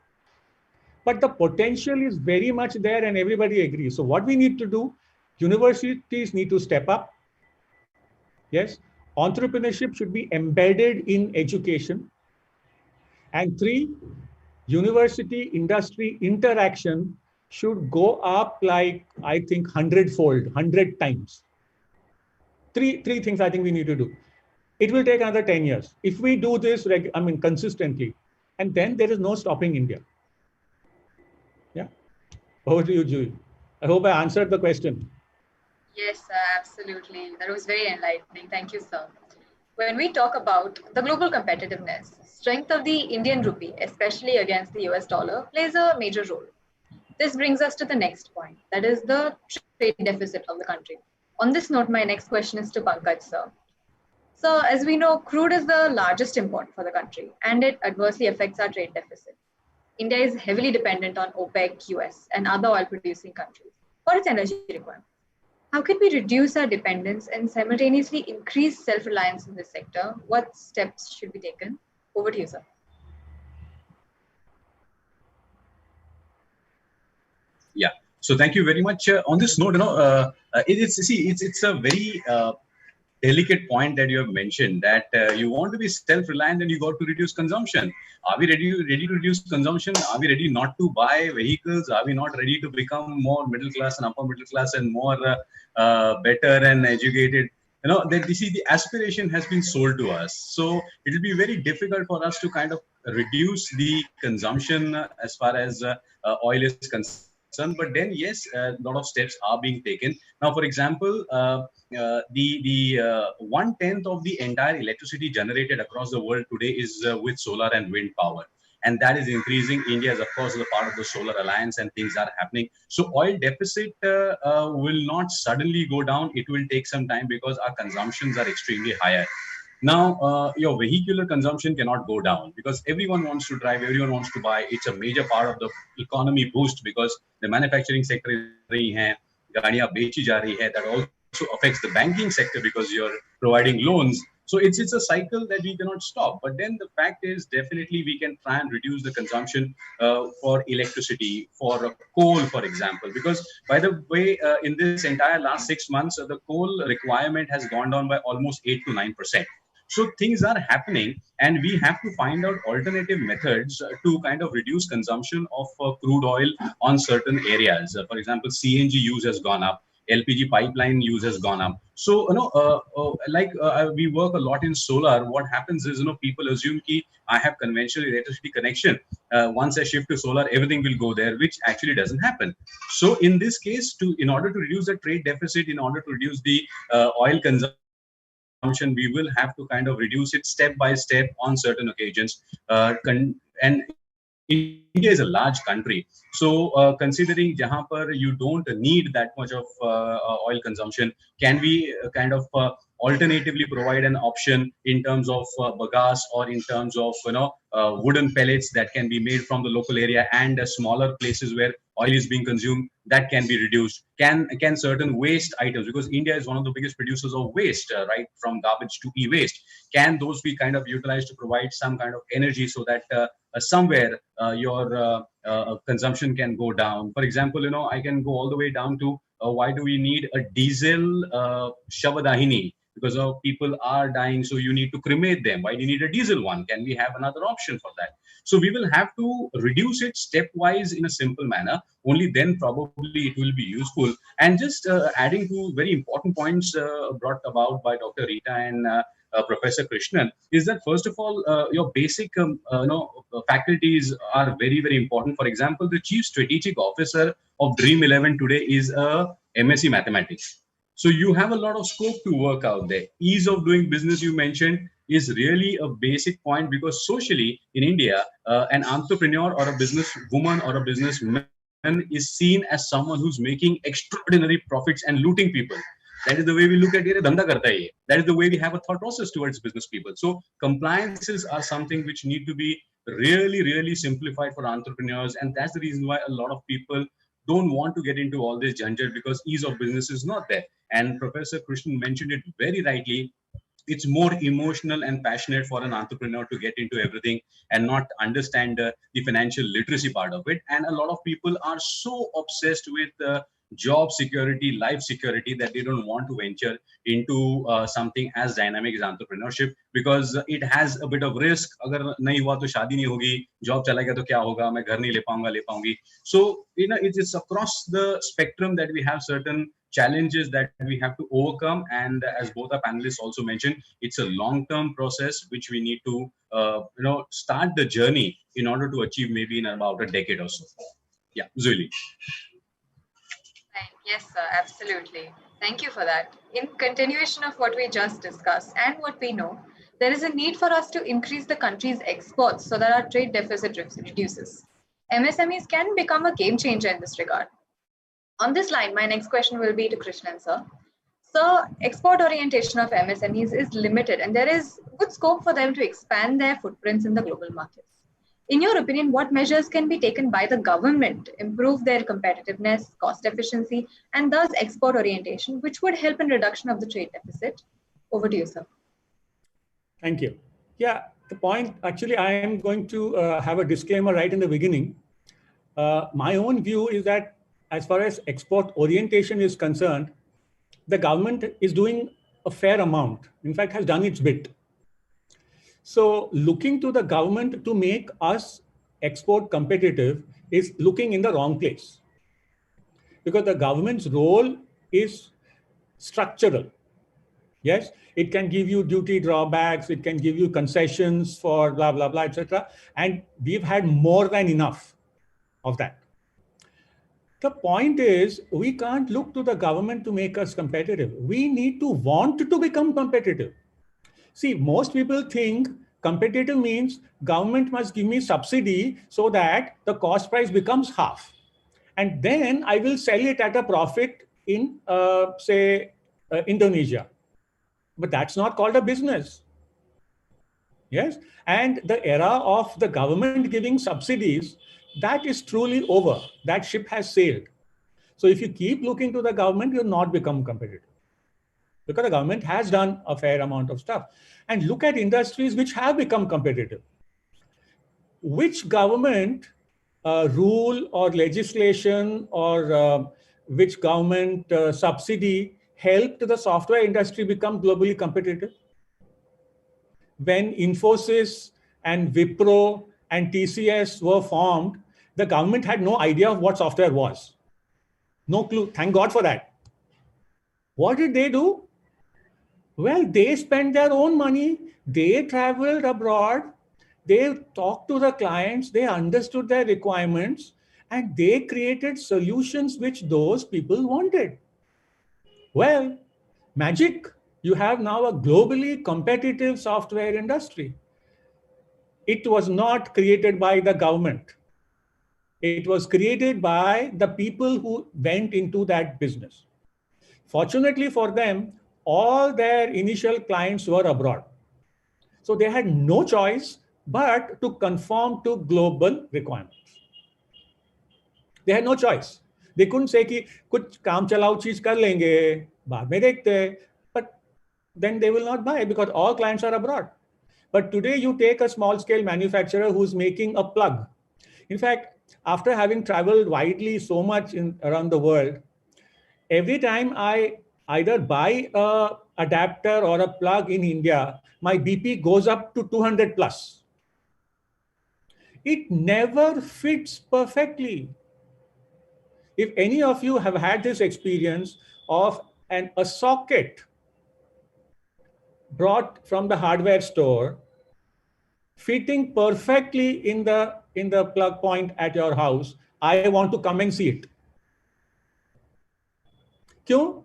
but the potential is very much there and everybody agrees. So what we need to do, universities need to step up. Yes, entrepreneurship should be embedded in education. And 3, university industry interaction should go up like, I think, 100-fold, 100 times. Three things I think we need to do. It will take another 10 years. If we do this, consistently, and then there is no stopping India. Yeah. Over to you, Julie. I hope I answered the question. Yes, absolutely. That was very enlightening. Thank you, sir. When we talk about the global competitiveness, strength of the Indian rupee, especially against the US dollar, plays a major role. This brings us to the next point, that is the trade deficit of the country. On this note, my next question is to Pankaj, sir. So, as we know, crude is the largest import for the country, and it adversely affects our trade deficit. India is heavily dependent on OPEC, US, and other oil-producing countries for its energy requirements. How can we reduce our dependence and simultaneously increase self-reliance in this sector? What steps should be taken? Over to you, sir. Yeah. So thank you very much. On this note, it's a very delicate point that you have mentioned, that you want to be self-reliant and you got to reduce consumption. Are we ready to reduce consumption? Are we ready not to buy vehicles? Are we not ready to become more middle class and upper middle class and more better and educated? That you see, the aspiration has been sold to us. So it will be very difficult for us to kind of reduce the consumption as far as oil is concerned. But then, yes, a lot of steps are being taken. Now, for example, the 1/10 of the entire electricity generated across the world today is with solar and wind power. And that is increasing. India is, of course, a part of the Solar Alliance, and things are happening. So oil deficit will not suddenly go down. It will take some time because our consumptions are extremely higher. Now, your vehicular consumption cannot go down because everyone wants to drive, everyone wants to buy. It's a major part of the economy boost because the manufacturing sector is rahi hai, gaadiyan bechi ja rahi hai. That also affects the banking sector because you're providing loans. So it's a cycle that we cannot stop. But then the fact is, definitely we can try and reduce the consumption for electricity, for coal, for example. Because by the way, in this entire last 6 months, the coal requirement has gone down by almost 8 to 9%. So things are happening, and we have to find out alternative methods to kind of reduce consumption of crude oil on certain areas. For example, CNG use has gone up. LPG pipeline use has gone up. So, we work a lot in solar. What happens is, people assume that I have conventional electricity connection. Once I shift to solar, everything will go there, which actually doesn't happen. So in this case, in order to reduce the trade deficit, in order to reduce the oil consumption, we will have to kind of reduce it step by step on certain occasions. And India is a large country. So considering jahan par you don't need that much of oil consumption, can we kind of alternatively provide an option in terms of bagasse or in terms of wooden pellets that can be made from the local area, and smaller places where oil is being consumed, that can be reduced. Can certain waste items, because India is one of the biggest producers of waste, right, from garbage to e-waste, can those be kind of utilized to provide some kind of energy so that somewhere your consumption can go down? For example, I can go all the way down to why do we need a diesel shavadahini? Because people are dying, so you need to cremate them. Why do you need a diesel one? Can we have another option for that? So we will have to reduce it stepwise in a simple manner. Only then probably it will be useful. And just adding to very important points brought about by Dr. Rita and Professor Krishnan, is that first of all, your basic faculties are very, very important. For example, the Chief Strategic Officer of Dream 11 today is a MSc Mathematics. So you have a lot of scope to work out there. Ease of doing business, you mentioned, is really a basic point, because socially in India, an entrepreneur or a business woman or a businessman is seen as someone who's making extraordinary profits and looting people. That is the way we look at it. That is the way we have a thought process towards business people. So compliances are something which need to be really, really simplified for entrepreneurs. And that's the reason why a lot of people don't want to get into all this jungle, because ease of business is not there. And Professor Krishnan mentioned it very rightly. it's more emotional and passionate for an entrepreneur to get into everything and not understand the financial literacy part of it. And a lot of people are so obsessed with job security, life security, that they don't want to venture into something as dynamic as entrepreneurship, because it has a bit of risk. Agar nahi hua to shaadi nahi hogi, job chala gaya to kya hoga, main ghar nahi le paungi. So it's across the spectrum that we have certain challenges that we have to overcome. And as both our panelists also mentioned, it's a long-term process which we need to start the journey in order to achieve maybe in about a decade or so. Yeah, Zuli. Yes, sir, absolutely. Thank you for that. In continuation of what we just discussed and what we know, there is a need for us to increase the country's exports so that our trade deficit reduces. MSMEs can become a game changer in this regard. On this line, my next question will be to Krishnan, sir. So, export orientation of MSMEs is limited, and there is good scope for them to expand their footprints in the global markets. In your opinion, what measures can be taken by the government to improve their competitiveness, cost efficiency, and thus export orientation, which would help in reduction of the trade deficit? Over to you, sir. Thank you. Yeah, the point, actually, I am going to have a disclaimer right in the beginning. My own view is that as far as export orientation is concerned, the government is doing a fair amount, in fact, has done its bit. So looking to the government to make us export competitive is looking in the wrong place, because the government's role is structural. Yes, it can give you duty drawbacks, it can give you concessions for blah, blah, blah, etc. And we've had more than enough of that. The point is, we can't look to the government to make us competitive. We need to want to become competitive. See, most people think competitive means government must give me subsidy so that the cost price becomes half. And then I will sell it at a profit in, Indonesia. But that's not called a business. Yes. And the era of the government giving subsidies, that is truly over. That ship has sailed. So if you keep looking to the government, you'll not become competitive, because the government has done a fair amount of stuff. And look at industries which have become competitive. Which government rule or legislation or which government subsidy helped the software industry become globally competitive? When Infosys and Wipro and TCS were formed, the government had no idea of what software was. No clue. Thank God for that. What did they do? Well, they spent their own money. They traveled abroad. They talked to the clients. They understood their requirements. And they created solutions which those people wanted. Well, magic. You have now a globally competitive software industry. It was not created by the government. It was created by the people who went into that business. Fortunately for them, all their initial clients were abroad. So they had no choice but to conform to global requirements. They had no choice. They couldn't say कि कुछ काम चलाओ चीज कर लेंगे, बाद में देखते, but then they will not buy because all clients are abroad. But today you take a small scale manufacturer who's making a plug. In fact, after having traveled widely so much around the world, every time I either buy a adapter or a plug in India, my BP goes up to 200 plus. It never fits perfectly. If any of you have had this experience of a socket brought from the hardware store, fitting perfectly in the plug point at your house, I want to come and see it. क्यों?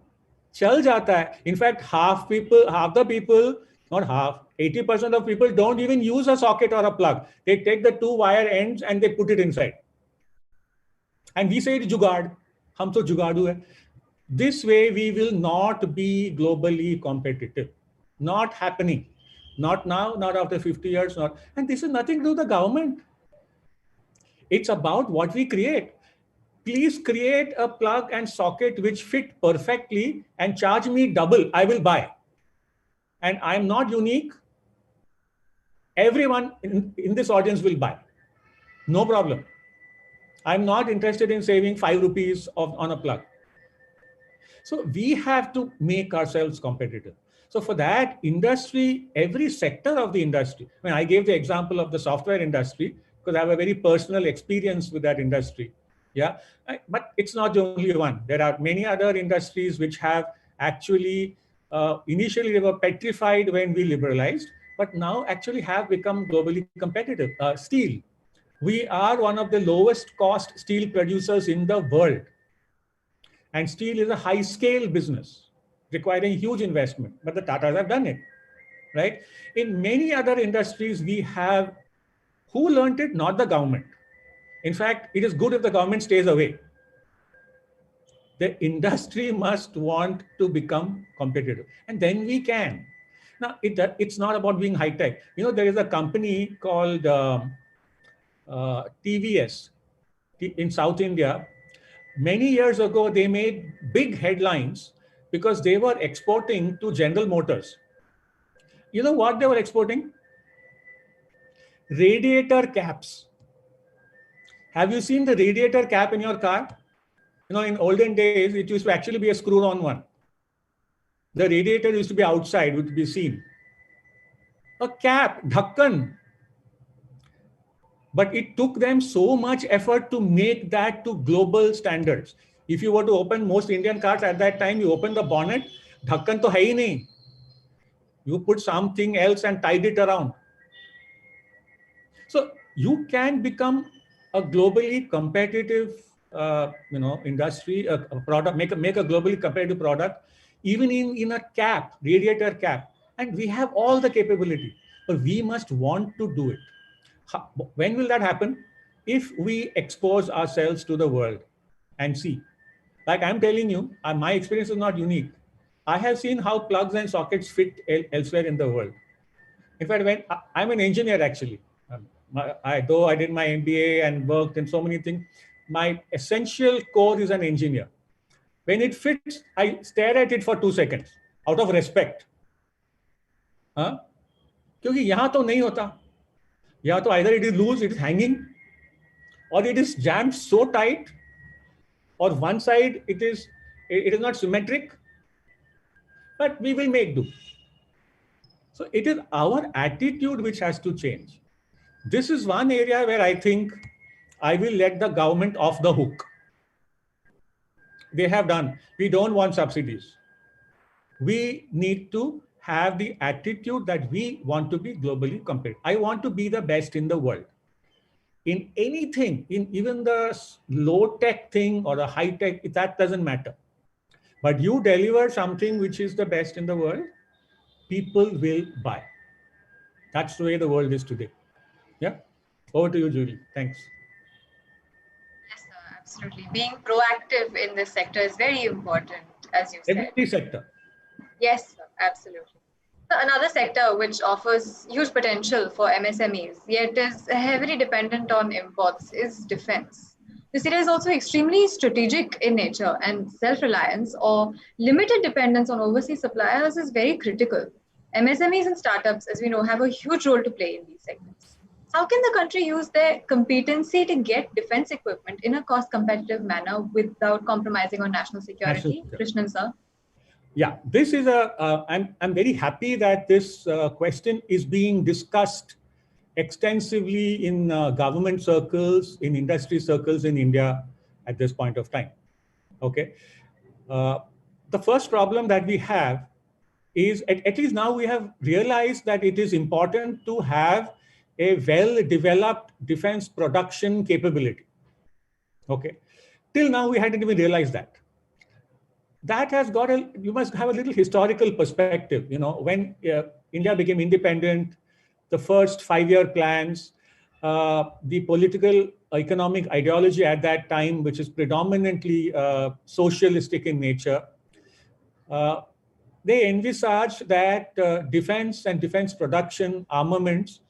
चल जाता है. In fact, half the people, not half, 80% of people don't even use a socket or a plug. They take the two wire ends and they put it inside. And we say it's jugaad. हम तो जुगाड़ू है. This way we will not be globally competitive. Not happening. Not now, not after 50 years, not. And this is nothing to do with the government. It's about what we create. Please create a plug and socket which fit perfectly and charge me double. I will buy. and I'm not unique, everyone in this audience will buy. No problem. I'm not interested in saving 5 rupees on a plug. So we have to make ourselves competitive. So for that, industry, every sector of the industry, I mean, I gave the example of the software industry because I have a very personal experience with that industry. Yeah, but it's not the only one. There are many other industries which have actually, initially they were petrified when we liberalized, but now actually have become globally competitive. Steel. We are one of the lowest cost steel producers in the world. And steel is a high scale business requiring huge investment, but the Tatas have done it, right? In many other industries, we have, who learned it? Not the government. In fact, it is good if the government stays away. The industry must want to become competitive, and then we can. Now, it's not about being high tech. You know, there is a company called TVS in South India. Many years ago, they made big headlines because they were exporting to General Motors. You know what they were exporting? Radiator caps. Have you seen the radiator cap in your car? You know, in olden days, it used to actually be a screw-on one. The radiator used to be outside, would be seen. A cap, dhakkan. But it took them so much effort to make that to global standards. If you were to open most Indian cars at that time, you open the bonnet, dhakkan to hai hi nahi. You put something else and tied it around. So you can become a globally competitive, industry, a product, make a globally competitive product, even in a cap, radiator cap. And we have all the capability, but we must want to do it. When will that happen? If we expose ourselves to the world and see. Like I'm telling you, my experience is not unique. I have seen how plugs and sockets fit elsewhere in the world. In fact, I'm an engineer actually. Though I did my MBA and worked in so many things, my essential core is an engineer. When it fits, I stare at it for 2 seconds out of respect. क्योंकि यहाँ तो नहीं होता. यहाँ तो either it is loose, it is hanging, or it is jammed so tight, or one side it is not symmetric, but we will make do. So it is our attitude which has to change. This is one area where I think I will let the government off the hook. They have done. We don't want subsidies. We need to have the attitude that we want to be globally competitive. I want to be the best in the world. In anything, in even the low-tech thing or the high-tech, that doesn't matter. But you deliver something which is the best in the world, people will buy. That's the way the world is today. Yeah. Over to you, Julie. Thanks. Yes, sir, absolutely. Being proactive in this sector is very important, as you said. Every sector. Yes, sir, absolutely. So another sector which offers huge potential for MSMEs, yet is heavily dependent on imports, is defense. This area is also extremely strategic in nature, and self-reliance or limited dependence on overseas suppliers is very critical. MSMEs and startups, as we know, have a huge role to play in these segments. How can the country use their competency to get defense equipment in a cost-competitive manner without compromising on national security? Krishnan, sir. Yeah, this is I'm very happy that this question is being discussed extensively in government circles, in industry circles in India at this point of time. Okay. The first problem that we have is, at least now we have realized that it is important to have a well-developed defense production capability. Okay. Till now, we hadn't even realized that. That has got you must have a little historical perspective. You know, when India became independent, the first 5-year plans, the political economic ideology at that time, which is predominantly socialistic in nature, they envisaged that defense and defense production, armaments,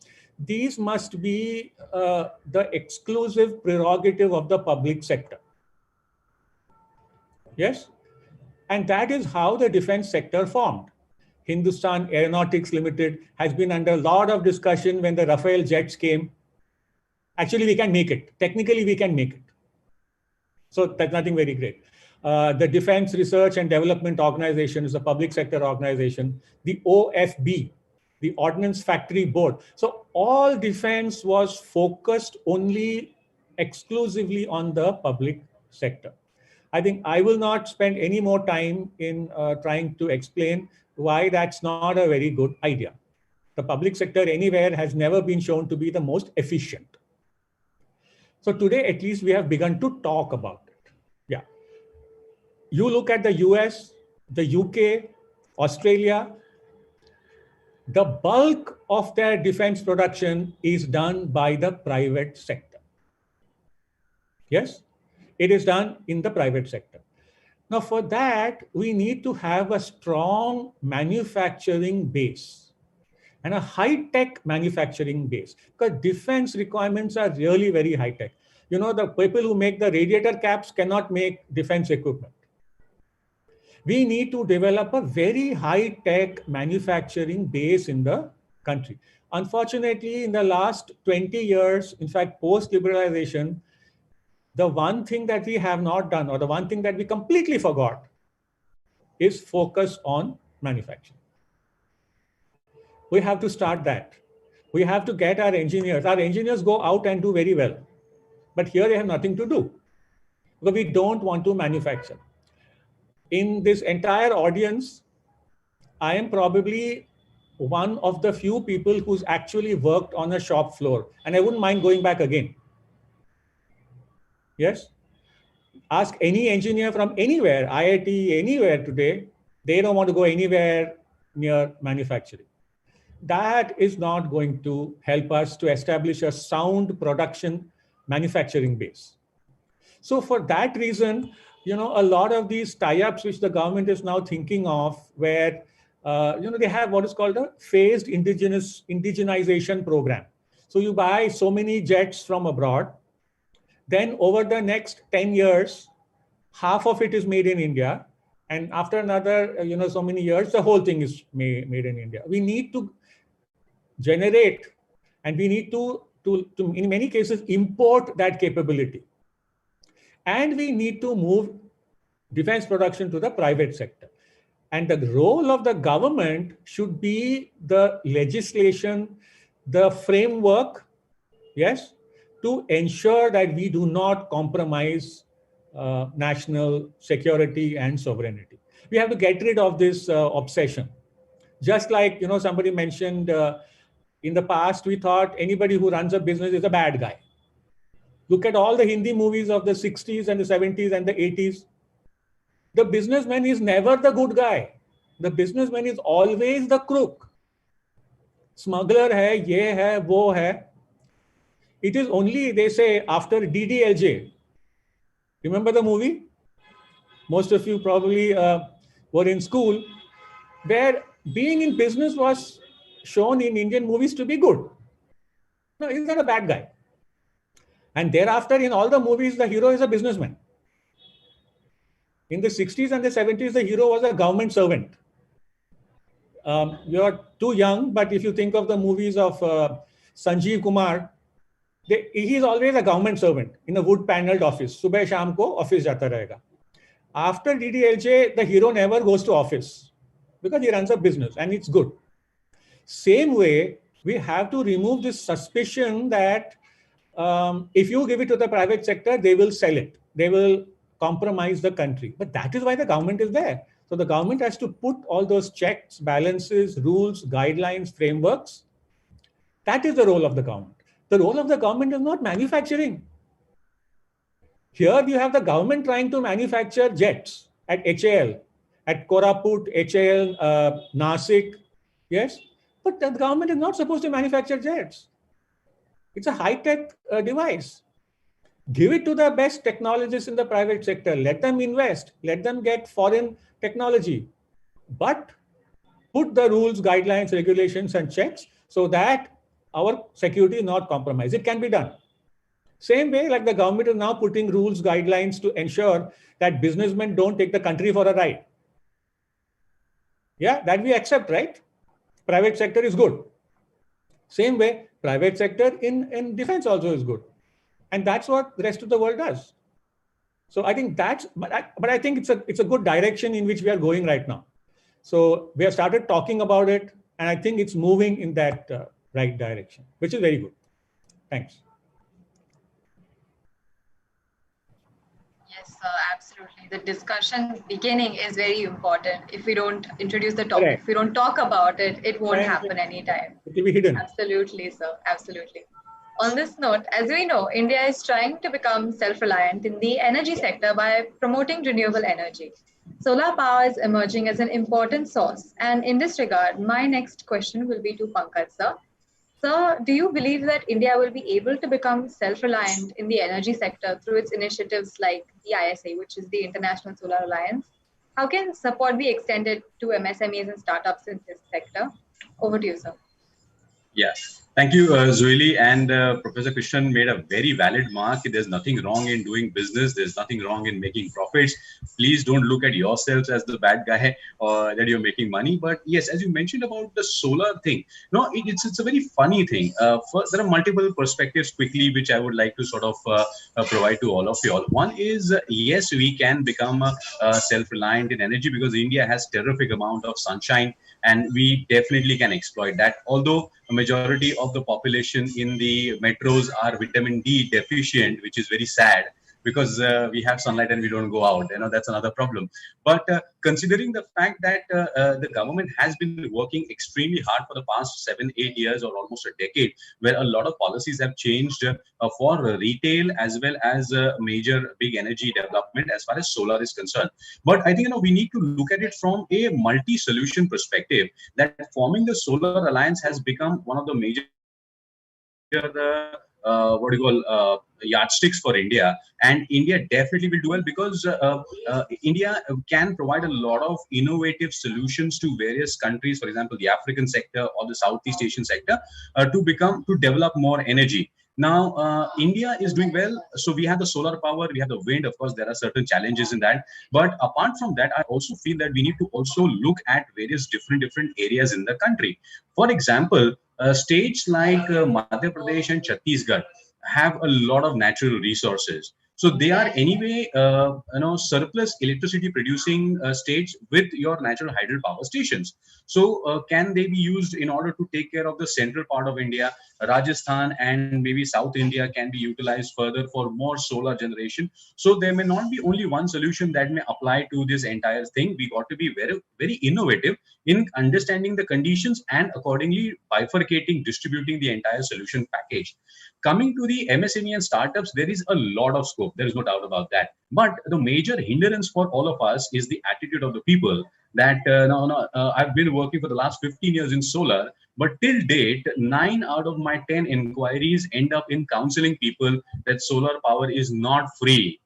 these must be the exclusive prerogative of the public sector. Yes? And that is how the defense sector formed. Hindustan Aeronautics Limited, has been under a lot of discussion when the Rafale jets came. Actually, we can make it. Technically, we can make it. So that's nothing very great. The Defense Research and Development Organization is a public sector organization. The OFB, the Ordnance Factory Board. So all defense was focused only exclusively on the public sector. I think I will not spend any more time in trying to explain why that's not a very good idea. The public sector anywhere has never been shown to be the most efficient. So today, at least, we have begun to talk about it. Yeah. You look at the US, the UK, Australia, the bulk of their defense production is done by the private sector. Yes, it is done in the private sector. Now, for that, we need to have a strong manufacturing base and a high-tech manufacturing base, because defense requirements are really very high-tech. You know, the people who make the radiator caps cannot make defense equipment. We need to develop a very high-tech manufacturing base in the country. Unfortunately, in the last 20 years, in fact, post-liberalization, the one thing that we have not done, or the one thing that we completely forgot, is focus on manufacturing. We have to start that. We have to get our engineers. Our engineers go out and do very well. But here they have nothing to do, because we don't want to manufacture. In this entire audience, I am probably one of the few people who's actually worked on a shop floor, and I wouldn't mind going back again. Yes? Ask any engineer from anywhere, IIT, anywhere today, they don't want to go anywhere near manufacturing. That is not going to help us to establish a sound production manufacturing base. So for that reason, you know, a lot of these tie-ups which the government is now thinking of, where they have what is called a phased indigenization program. So you buy so many jets from abroad, then over the next 10 years, half of it is made in India, and after another so many years, the whole thing is made in India. We need to generate, and we need to in many cases import that capability. And we need to move defense production to the private sector. And the role of the government should be the legislation, the framework, yes, to ensure that we do not compromise national security and sovereignty. We have to get rid of this obsession. Just like, somebody mentioned, in the past, we thought anybody who runs a business is a bad guy. Look at all the Hindi movies of the 60s and the 70s and the 80s. The businessman is never the good guy. The businessman is always the crook. Smuggler hai, ye hai, wo hai. It is only, they say, after DDLJ. Remember the movie? Most of you probably were in school, where being in business was shown in Indian movies to be good. No, he's not a bad guy. And thereafter, in all the movies, the hero is a businessman. In the 60s and the 70s, the hero was a government servant. You're too young, but if you think of the movies of Sanjeev Kumar, he's always a government servant in a wood-paneled office. Subah sham ko office jata rahega. After DDLJ, the hero never goes to office because he runs a business and it's good. Same way, we have to remove this suspicion that if you give it to the private sector, they will sell it. They will compromise the country. But that is why the government is there. So the government has to put all those checks, balances, rules, guidelines, frameworks. That is the role of the government. The role of the government is not manufacturing. Here you have the government trying to manufacture jets at HAL, at Koraput, HAL, Nasik, yes? But the government is not supposed to manufacture jets. It's a high-tech device. Give it to the best technologists in the private sector. Let them invest. Let them get foreign technology. But put the rules, guidelines, regulations, and checks so that our security is not compromised. It can be done. Same way, like the government is now putting rules, guidelines to ensure that businessmen don't take the country for a ride. Yeah, that we accept, right? Private sector is good. Same way, private sector in defense also is good. And that's what the rest of the world does. So I think that's, but I think it's a good direction in which we are going right now. So we have started talking about it, and I think it's moving in that right direction, which is very good. Thanks. Yes, absolutely. The discussion beginning is very important. If we don't introduce the topic, Correct. if we don't talk about it, it won't And happen anytime. it will be hidden. Absolutely, sir. Absolutely. On this note, as we know, India is trying to become self-reliant in the energy sector by promoting renewable energy. Solar power is emerging as an important source. And in this regard, my next question will be to Pankaj, sir. So, do you believe that India will be able to become self-reliant in the energy sector through its initiatives like the ISA, which is the International Solar Alliance? How can support be extended to MSMEs and startups in this sector? Over to you, sir. Yes. Thank you, Zuili. And Professor Krishnan made a very valid mark. There's nothing wrong in doing business. There's nothing wrong in making profits. Please don't look at yourselves as the bad guy or that you're making money. But yes, as you mentioned about the solar thing, no, it's a very funny thing. There are multiple perspectives quickly, which I would like to sort of provide to all of you all. One is, yes, we can become self-reliant in energy because India has terrific amount of sunshine, and we definitely can exploit that. Although a majority of the population in the metros are vitamin D deficient, which is very sad because we have sunlight and we don't go out. That's another problem. But considering the fact that the government has been working extremely hard for the past 7-8 years or almost a decade, where a lot of policies have changed for retail as well as major big energy development as far as solar is concerned. But I think we need to look at it from a multi-solution perspective. That forming the Solar Alliance has become one of the major yardsticks for India, and India definitely will do well because India can provide a lot of innovative solutions to various countries, for example, the African sector or the Southeast Asian sector, to develop more energy. Now, India is doing well. So we have the solar power, we have the wind. Of course, there are certain challenges in that. But apart from that, I also feel that we need to also look at various different areas in the country. For example, states like Madhya Pradesh and Chhattisgarh have a lot of natural resources. So they are anyway, surplus electricity producing states with your natural hydropower stations. So can they be used in order to take care of the central part of India? Rajasthan and maybe South India can be utilized further for more solar generation. So there may not be only one solution that may apply to this entire thing. We got to be very, very innovative in understanding the conditions and accordingly bifurcating, distributing the entire solution package. Coming to the MSME and startups, there is a lot of scope. There is no doubt about that. But the major hindrance for all of us is the attitude of the people that I've been working for the last 15 years in solar, but till date, 9 out of my 10 inquiries end up in counseling people that solar power is not free.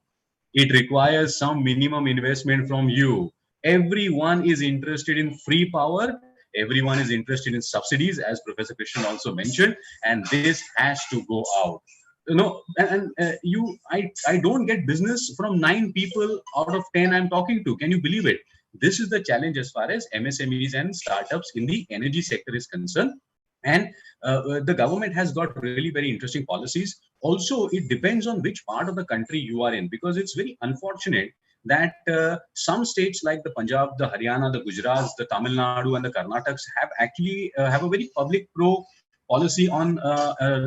It requires some minimum investment from you. Everyone is interested in free power. Everyone is interested in subsidies, as Professor Krishnan also mentioned, and this has to go out. I don't get business from 9 people out of 10 I'm talking to. Can you believe it? This is the challenge as far as MSMEs and startups in the energy sector is concerned. And the government has got really very interesting policies. Also, it depends on which part of the country you are in, because it's very unfortunate that some states like the Punjab, the Haryana, the Gujarats, the Tamil Nadu, and the Karnataks have actually have a very public pro policy on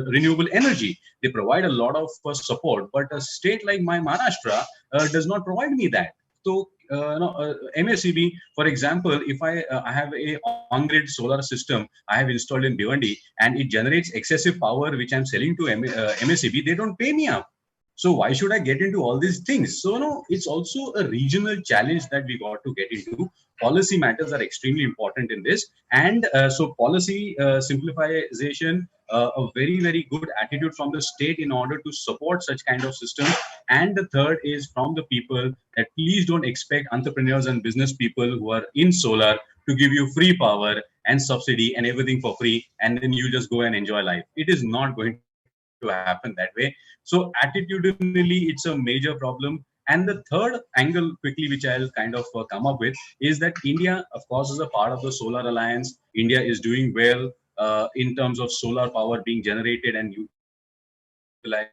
renewable energy. They provide a lot of support, but a state like my Maharashtra does not provide me that. So MSEB, for example, if I have a on-grid solar system I have installed in Bhiwandi and it generates excessive power which I'm selling to MSEB, they don't pay me up. So why should I get into all these things? So it's also a regional challenge that we got to get into. Policy matters are extremely important in this, and so policy simplification, a very, very good attitude from the state in order to support such kind of systems. And the third is from the people that please don't expect entrepreneurs and business people who are in solar to give you free power and subsidy and everything for free, and then you just go and enjoy life. It is not going to happen that way. So attitudinally, it's a major problem. And the third angle quickly, which I'll kind of come up with, is that India, of course, is a part of the Solar Alliance. India is doing well in terms of solar power being generated and utilized.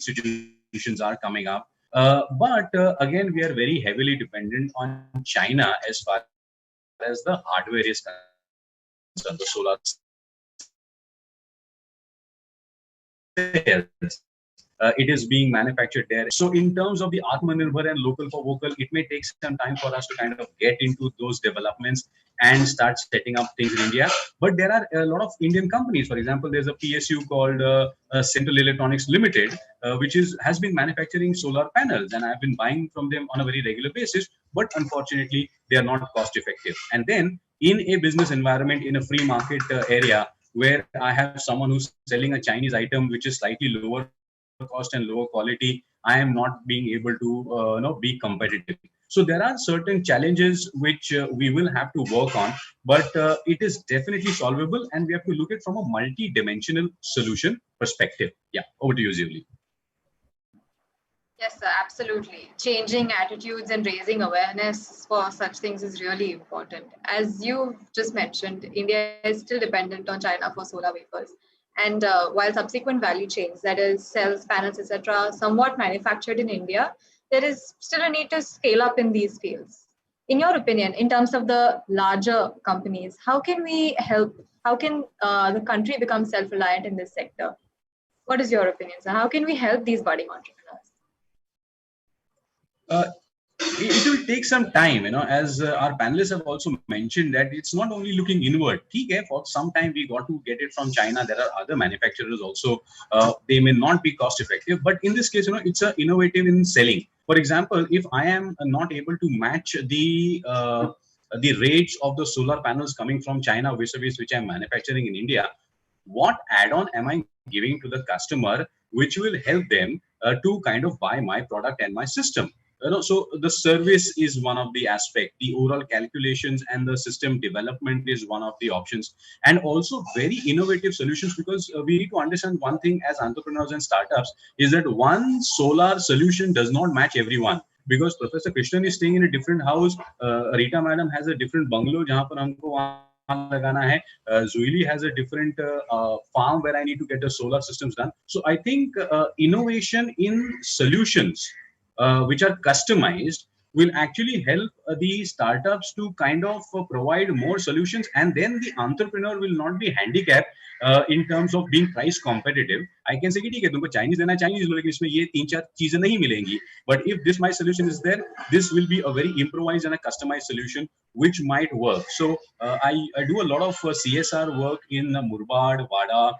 Institutions are coming up. But again, we are very heavily dependent on China as far as the hardware is concerned, the solar cells. It is being manufactured there. So in terms of the Atmanirbhar and local for vocal, it may take some time for us to kind of get into those developments and start setting up things in India. But there are a lot of Indian companies. For example, there's a PSU called Central Electronics Limited, which has been manufacturing solar panels, and I've been buying from them on a very regular basis. But unfortunately, they are not cost effective. And then in a business environment, in a free market area, where I have someone who's selling a Chinese item which is slightly lower cost and lower quality, I am not being able to be competitive. So there are certain challenges which we will have to work on, but it is definitely solvable, and we have to look at it from a multi-dimensional solution perspective. Yeah, over to you, Zivli. Yes, sir, absolutely. Changing attitudes and raising awareness for such things is really important. As you just mentioned, India is still dependent on China for solar wafers. And while subsequent value chains, that is cells, panels, etc., somewhat manufactured in India, there is still a need to scale up in these fields. In your opinion, in terms of the larger companies, how can we help? How can the country become self-reliant in this sector? What is your opinion, sir? How can we help these budding entrepreneurs? It will take some time, as our panelists have also mentioned that it's not only looking inward. For some time we got to get it from China. There are other manufacturers also. They may not be cost effective, but in this case, it's a innovative in selling. For example, if I am not able to match the rates of the solar panels coming from China vis-a-vis which I'm manufacturing in India, what add-on am I giving to the customer which will help them to kind of buy my product and my system? So the service is one of the aspects. The overall calculations and the system development is one of the options, and also very innovative solutions, because we need to understand one thing as entrepreneurs and startups is that one solar solution does not match everyone. Because Professor Krishnan is staying in a different house, Rita Madam has a different bungalow जहाँ पर हमको लगाना है, Zuili has a different farm where I need to get the solar systems done. So I think innovation in solutions which are customized will actually help the startups to kind of provide more solutions, and then the entrepreneur will not be handicapped in terms of being price competitive. I can say कि ठीक है तुमको Chinese लेना Chinese लो, लेकिन इसमें ये 3-4 चीजें नहीं मिलेंगी. But if this my solution is there, this will be a very improvised and a customized solution which might work. So I do a lot of CSR work in Murbad, Wada,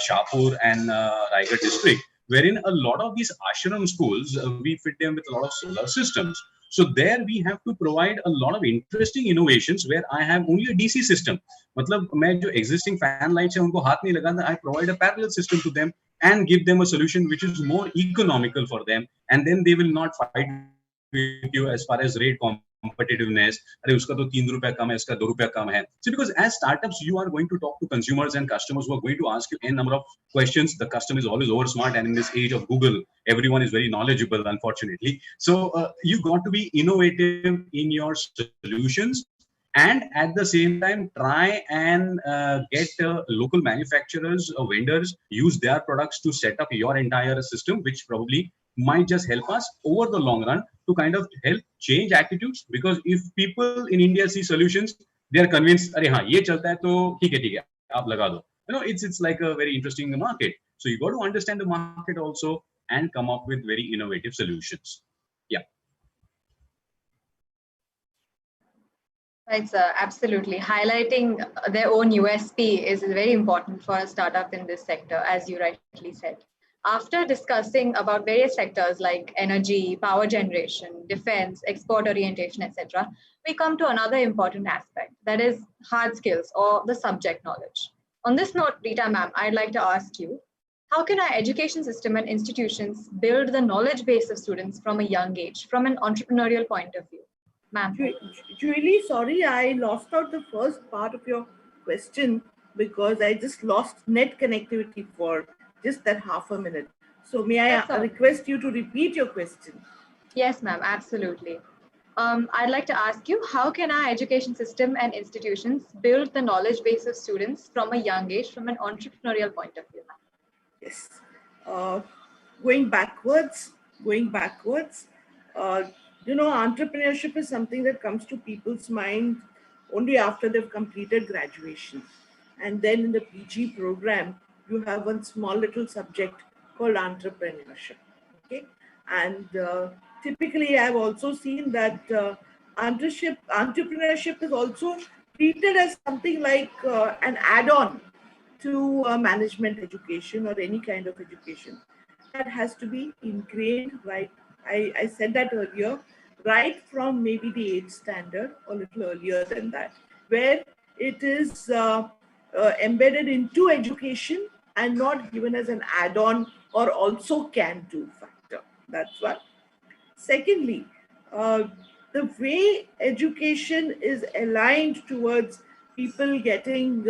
Shahpur and Raigad district, wherein a lot of these ashram schools, we fit them with a lot of solar systems. So there we have to provide a lot of interesting innovations where I have only a DC system. मतलब मैं जो existing fan lights है उनको हाथ नहीं लगाता, I provide a parallel system to them and give them a solution which is more economical for them, and then they will not fight with you as far as rate competitiveness. अरे उसका तो 3 रुपया कम है, इसका 2 रुपया कम है. So because as startups, you are going to talk to consumers and customers who are going to ask you a number of questions. The customer is always over smart, and in this age of Google, everyone is very knowledgeable, unfortunately. So you got to be innovative in your solutions, and at the same time try and get local manufacturers or vendors use their products to set up your entire system, which probably might just help us over the long run to kind of help change attitudes. Because if people in India see solutions, they are convinced, अरे हाँ ये चलता है तो ठीक है आप लगा दो. It's like a very interesting market. So you got to understand the market also and come up with very innovative solutions. Yeah. Right, sir. Absolutely. Highlighting their own USP is very important for a startup in this sector, as you rightly said. After discussing about various sectors like energy, power generation, defense, export orientation, etc., we come to another important aspect, that is hard skills or the subject knowledge. On this note, Rita ma'am, I'd like to ask you, how can our education system and institutions build the knowledge base of students from a young age, from an entrepreneurial point of view? Ma'am. Julie, sorry, I lost out the first part of your question because I just lost net connectivity for just that half a minute. So may I request you to repeat your question? Yes, ma'am, absolutely. I'd like to ask you, how can our education system and institutions build the knowledge base of students from a young age from an entrepreneurial point of view, ma'am? Yes. Uh, going backwards, going backwards, uh, entrepreneurship is something that comes to people's mind only after they've completed graduation. And then in the PG program, you have one small little subject called entrepreneurship. Okay. And typically, I've also seen that entrepreneurship is also treated as something like an add-on to management education or any kind of education. That has to be ingrained, right? I said that earlier, right from maybe the 8th standard or a little earlier than that, where it is embedded into education and not given as an add-on or also can do factor. That's one. Secondly, the way education is aligned towards people getting,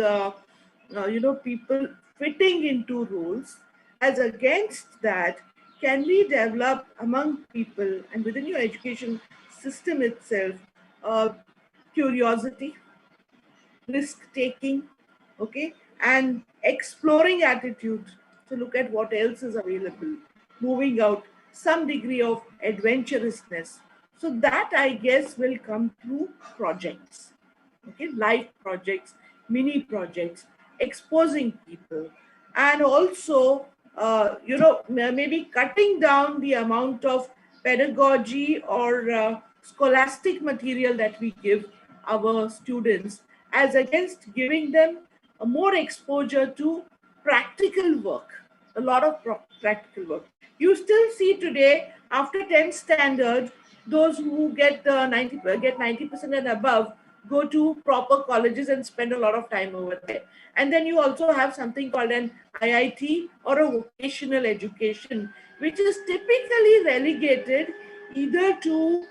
people fitting into roles, as against that, can we develop among people and within your education system itself curiosity, risk taking, okay, and exploring attitude to look at what else is available, moving out, some degree of adventurousness. So that, I guess, will come through projects, okay, live projects, mini projects, exposing people, and also, maybe cutting down the amount of pedagogy or scholastic material that we give our students, as against giving them a more exposure to practical work, a lot of practical work. You still see today, after 10th standard, those who get 90% and above go to proper colleges and spend a lot of time over there. And then you also have something called an IIT or a vocational education, which is typically relegated either to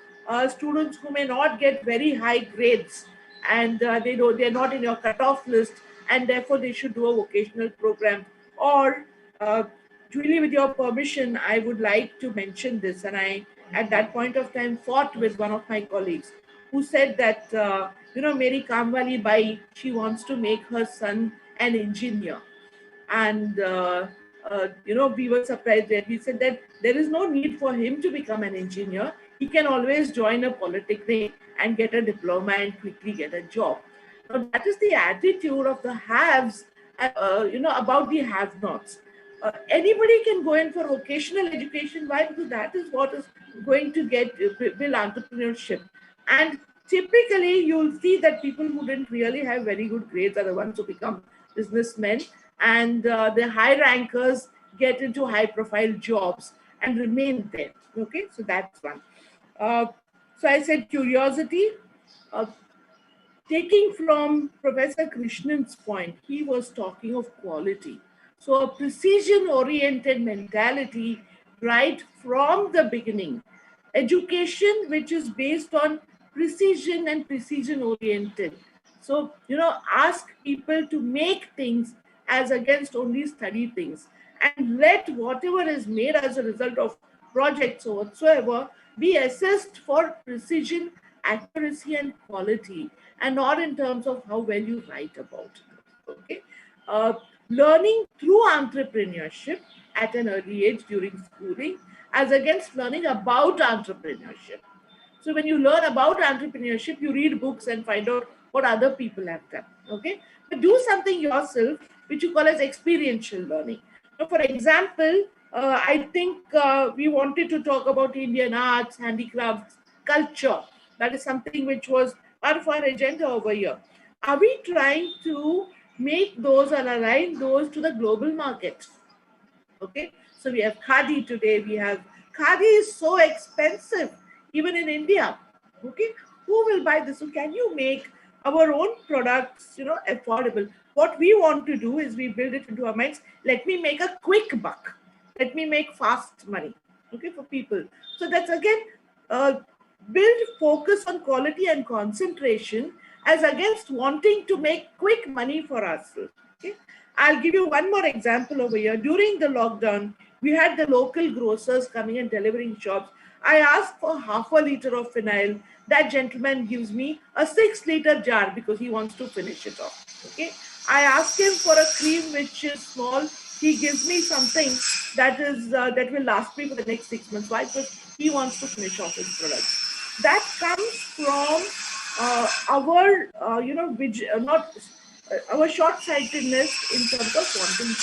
students who may not get very high grades, and they're not in your cutoff list, and therefore they should do a vocational program. Or Julie, with your permission, I would like to mention this, and I at that point of time fought with one of my colleagues who said that Mary Kamwali Bai, she wants to make her son an engineer. And we were surprised that he said that there is no need for him to become an engineer. He can always join a polytechnic and get a diploma and quickly get a job. Now that is the attitude of the haves, about the have-nots. Anybody can go in for vocational education. Why? Because that is what is going to build entrepreneurship. And typically, you'll see that people who didn't really have very good grades are the ones who become businessmen, and the high rankers get into high profile jobs and remain there. Okay, so that's one. So I said curiosity. Uh, Taking from Professor Krishnan's point, he was talking of quality. So a precision-oriented mentality right from the beginning. Education which is based on precision and precision-oriented. So, ask people to make things as against only study things. And let whatever is made as a result of projects or whatsoever be assessed for precision, accuracy, and quality, and not in terms of how well you write about it. Okay, learning through entrepreneurship at an early age during schooling, as against learning about entrepreneurship. So when you learn about entrepreneurship, you read books and find out what other people have done. Okay, but do something yourself, which you call as experiential learning. So, for example, I think we wanted to talk about Indian arts, handicrafts, culture. That is something which was part of our agenda over here. Are we trying to make those and align those to the global market? Okay, so we have khadi today. Khadi is so expensive, even in India. Okay, who will buy this? So can you make our own products, affordable? What we want to do is we build it into our minds. Let me make a quick buck. Let me make fast money. Okay, for people. So that's again build focus on quality and concentration as against wanting to make quick money for ourselves. Okay, I'll give you one more example over here. During the lockdown, we had the local grocers coming and delivering shops. I ask for half a liter of phenyl. That gentleman gives me a 6-liter jar because he wants to finish it off. Okay. I ask him for a cream which is small. He gives me something that will last me for the next 6 months. Why? Because he wants to finish off his product. That comes from our not our short-sightedness in terms of wanting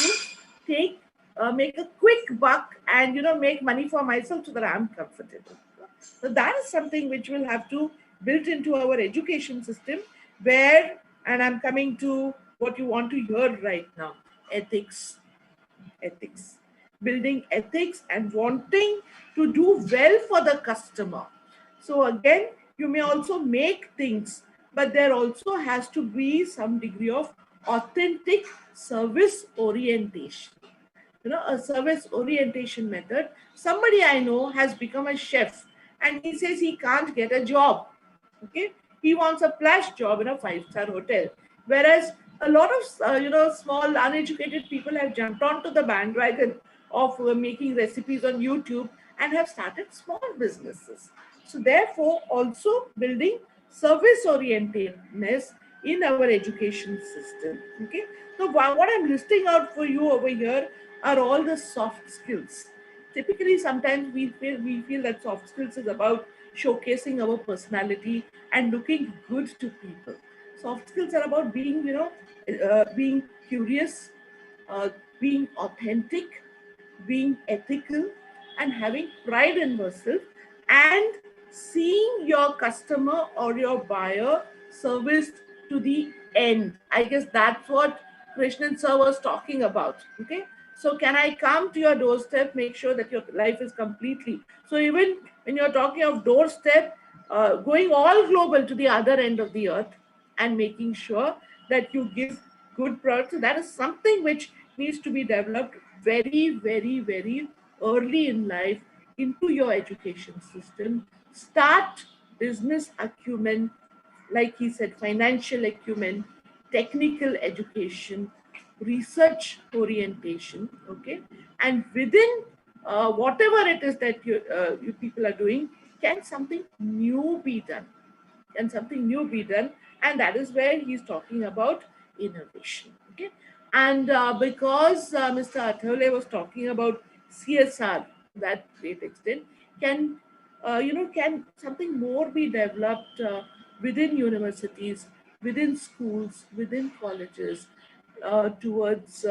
to make a quick buck and make money for myself so that I'm comfortable. So that is something which will have to built into our education system, where, and I'm coming to what you want to hear right now: ethics. Ethics, building ethics and wanting to do well for the customer. So again, you may also make things, but there also has to be some degree of authentic service orientation. A service orientation method. Somebody I know has become a chef and he says he can't get a job. Okay, he wants a flash job in a 5-star hotel, whereas a lot of small uneducated people have jumped onto the bandwagon of making recipes on YouTube and have started small businesses. So therefore, also building service orientedness in our education system. Okay, so what I'm listing out for you over here are all the soft skills. Typically, sometimes we feel that soft skills is about showcasing our personality and looking good to people. Soft skills are about being curious, being authentic, being ethical, and having pride in yourself, and seeing your customer or your buyer serviced to the end. I guess that's what Krishnan sir was talking about. Okay, so can I come to your doorstep, make sure that your life is completely. So even when you're talking of doorstep, going all global to the other end of the earth and making sure that you give good products, so that is something which needs to be developed very, very, very early in life into your education system. Start business acumen, like he said, financial acumen, technical education, research orientation, okay? And within whatever it is that you people are doing, can something new be done? Can something new be done? And that is where he's talking about innovation, okay? And because Mr. Athole was talking about CSR to that great extent, can can something more be developed within universities, within schools, within colleges, towards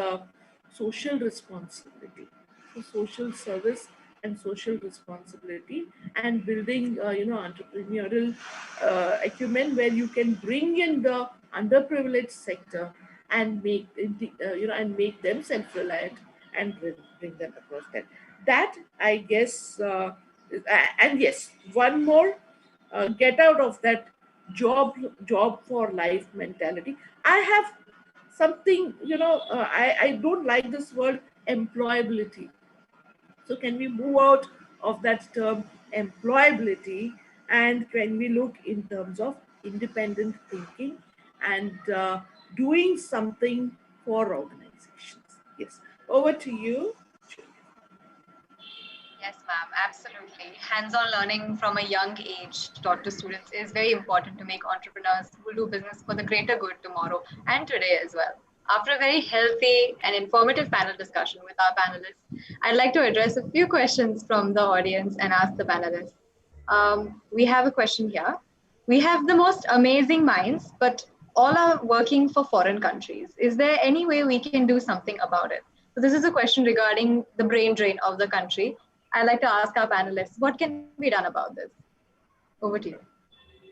social responsibility, so social service and social responsibility, and building entrepreneurial acumen, where you can bring in the underprivileged sector and make them self-reliant and bring them across that. That I guess, and yes, one more, get out of that job for life mentality. I have something, I don't like this word employability. So can we move out of that term employability, and can we look in terms of independent thinking and doing something for organizations? Yes, over to you. Yes, ma'am, absolutely. Hands-on learning from a young age taught to students is very important to make entrepreneurs who will do business for the greater good tomorrow and today as well. After a very healthy and informative panel discussion with our panelists, I'd like to address a few questions from the audience and ask the panelists. We have a question here. We have the most amazing minds, but all are working for foreign countries. Is there any way we can do something about it? So this is a question regarding the brain drain of the country. I'd like to ask our panelists, what can be done about this? Over to you.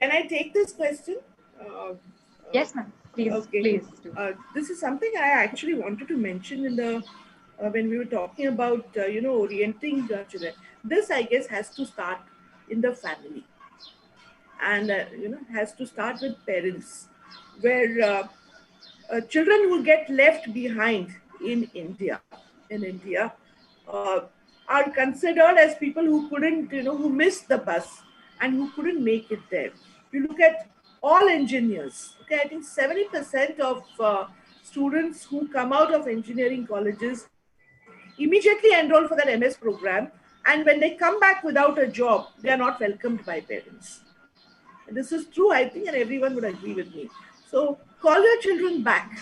Can I take this question? Yes, ma'am. Please, okay. Please do. This is something I actually wanted to mention in the when we were talking about orienting children. This, I guess, has to start in the family, and has to start with parents, where children who get left behind in India uh, are considered as people who couldn't, who missed the bus and who couldn't make it there. You look at all engineers. Okay, I think 70% of students who come out of engineering colleges immediately enroll for that MS program, And when they come back without a job, they are not welcomed by parents. And this is true, I think, and everyone would agree with me. So call your children back.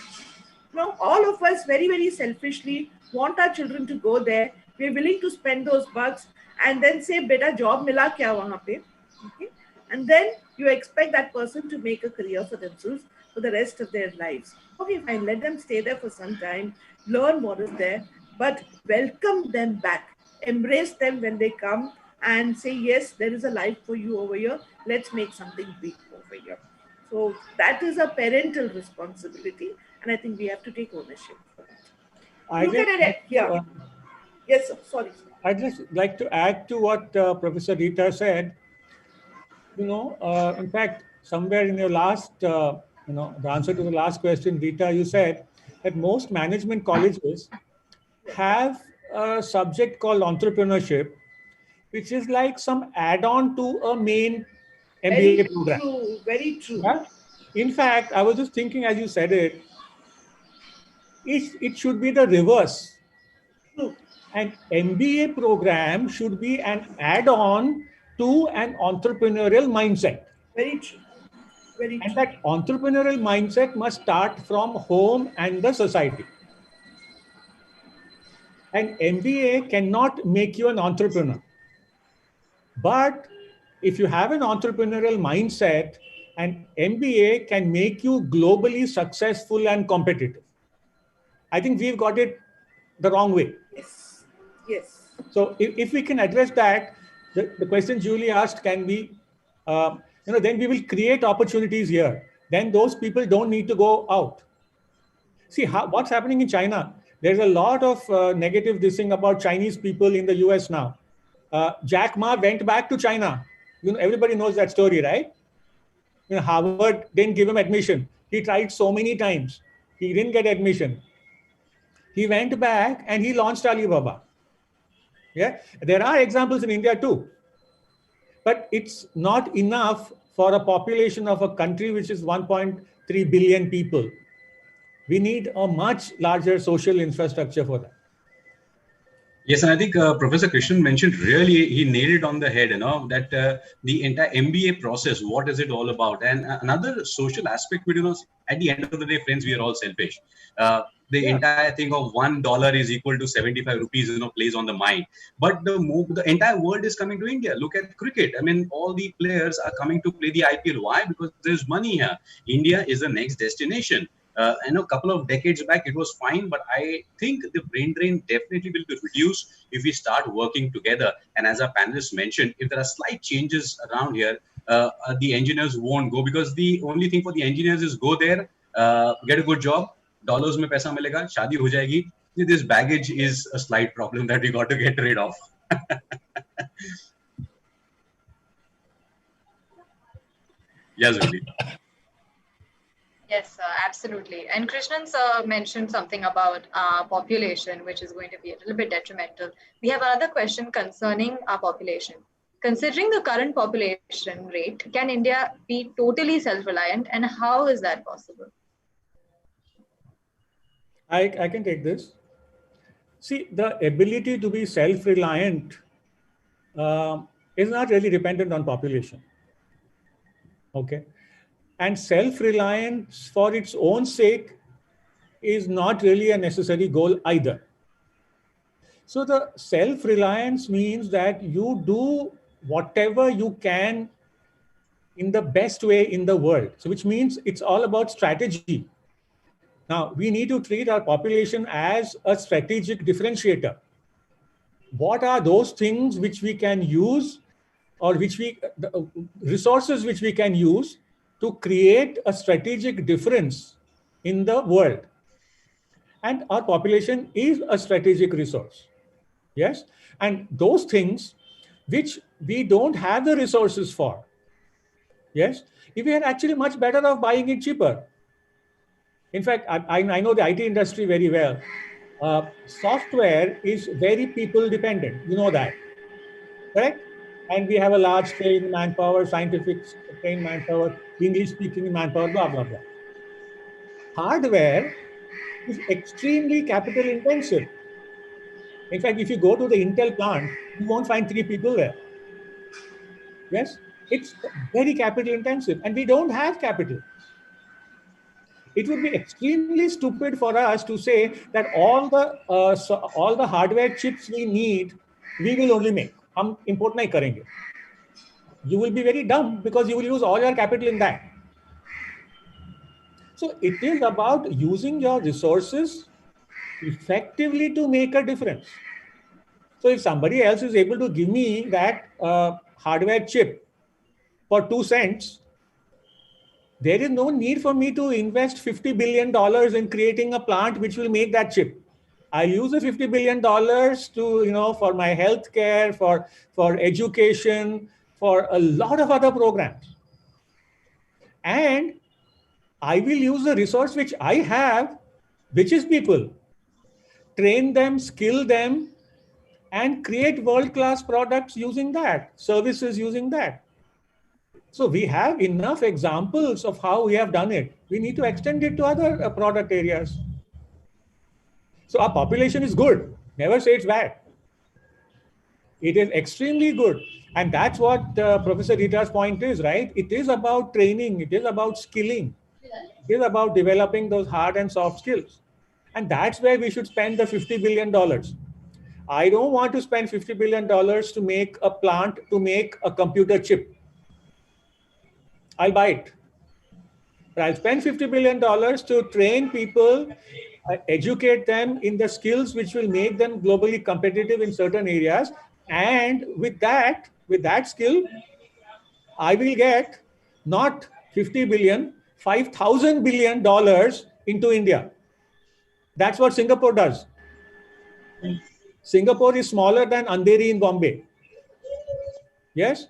All of us very, very selfishly want our children to go there. We're willing to spend those bucks and then say, beta job mila kya wahan pe? Okay? And then you expect that person to make a career for themselves for the rest of their lives. Okay, fine, let them stay there for some time, learn what is there, but welcome them back. Embrace them when they come and say, yes, there is a life for you over here. Let's make something big over here. So that is a parental responsibility, and I think we have to take ownership for that. Look at it. Yeah. Yes, sir. Sorry. I'd just like to add to what Professor Rita said. In fact, somewhere in your last, the answer to the last question, Rita, you said that most management colleges have a subject called entrepreneurship, which is like some add-on to a main MBA program. True, very true. Yeah? In fact, I was just thinking as you said it should be the reverse. True. An MBA program should be an add-on to an entrepreneurial mindset. Very true. Very true. And that entrepreneurial mindset must start from home and the society. An MBA cannot make you an entrepreneur. But if you have an entrepreneurial mindset, an MBA can make you globally successful and competitive. I think we've got it the wrong way. Yes. Yes. So if we can address that, the question Julie asked, can we, then we will create opportunities here. Then those people don't need to go out. See what's happening in China. There's a lot of negative dissing about Chinese people in the US now. Jack Ma went back to China. Everybody knows that story, right? Harvard didn't give him admission. He tried so many times. He didn't get admission. He went back and he launched Alibaba. Yeah, there are examples in India too. But it's not enough for a population of a country which is 1.3 billion people. We need a much larger social infrastructure for that. Yes, and I think Professor Krishnan mentioned really, he nailed it on the head, that the entire MBA process, what is it all about? And another social aspect, at the end of the day, friends, we are all selfish. The entire thing of $1 is equal to 75 rupees, plays on the mind. But the entire world is coming to India. Look at cricket. I mean, all the players are coming to play the IPL. Why? Because there's money here. India is the next destination. I know a couple of decades back it was fine, but I think the brain drain definitely will be reduced if we start working together. And as our panelists mentioned, if there are slight changes around here, the engineers won't go, because the only thing for the engineers is go there, get a good job, dollars mein paisa milega, shadi ho jayegi. This baggage is a slight problem that we got to get rid of. Yes, Ruby. Yes, absolutely. And Krishnan mentioned something about population, which is going to be a little bit detrimental. We have another question concerning our population. Considering the current population rate, can India be totally self-reliant, and how is that possible? I can take this. See, the ability to be self-reliant is not really dependent on population. Okay. And self-reliance for its own sake is not really a necessary goal either. So the self-reliance means that you do whatever you can in the best way in the world. So which means it's all about strategy. Now, we need to treat our population as a strategic differentiator. What are those things which we can use, or the resources which we can use to create a strategic difference in the world? And our population is a strategic resource. Yes? And those things which we don't have the resources for, yes, we are actually much better off buying it cheaper. In fact, I know the IT industry very well. Software is very people dependent. You know that, correct? And we have a large trained manpower, scientific trained manpower, English speaking manpower, blah, blah, blah. Hardware is extremely capital intensive. In fact, if you go to the Intel plant, you won't find 3 people there. Yes, it's very capital intensive, and we don't have capital. It would be extremely stupid for us to say that all the hardware chips we need, we will only make. हम import नहीं करेंगे. You will be very dumb because you will use all your capital in that. So it is about using your resources effectively to make a difference. So if somebody else is able to give me that hardware chip for 2 cents, there is no need for me to invest $50 billion in creating a plant which will make that chip. I use the $50 billion to, for my healthcare, for education, for a lot of other programs. And I will use the resource which I have, which is people, train them, skill them, and create world-class products using that, services using that. So we have enough examples of how we have done it. We need to extend it to other product areas. So our population is good. Never say it's bad. It is extremely good. And that's what Professor Rita's point is, right? It is about training. It is about skilling. It is about developing those hard and soft skills. And that's where we should spend the $50 billion. I don't want to spend $50 billion to make a plant to make a computer chip. I'll buy it. But I'll spend $50 billion to train people, educate them in the skills which will make them globally competitive in certain areas. And with that skill, I will get not 50 billion, $5,000 billion into India. That's what Singapore does. Singapore is smaller than Andheri in Bombay. Yes?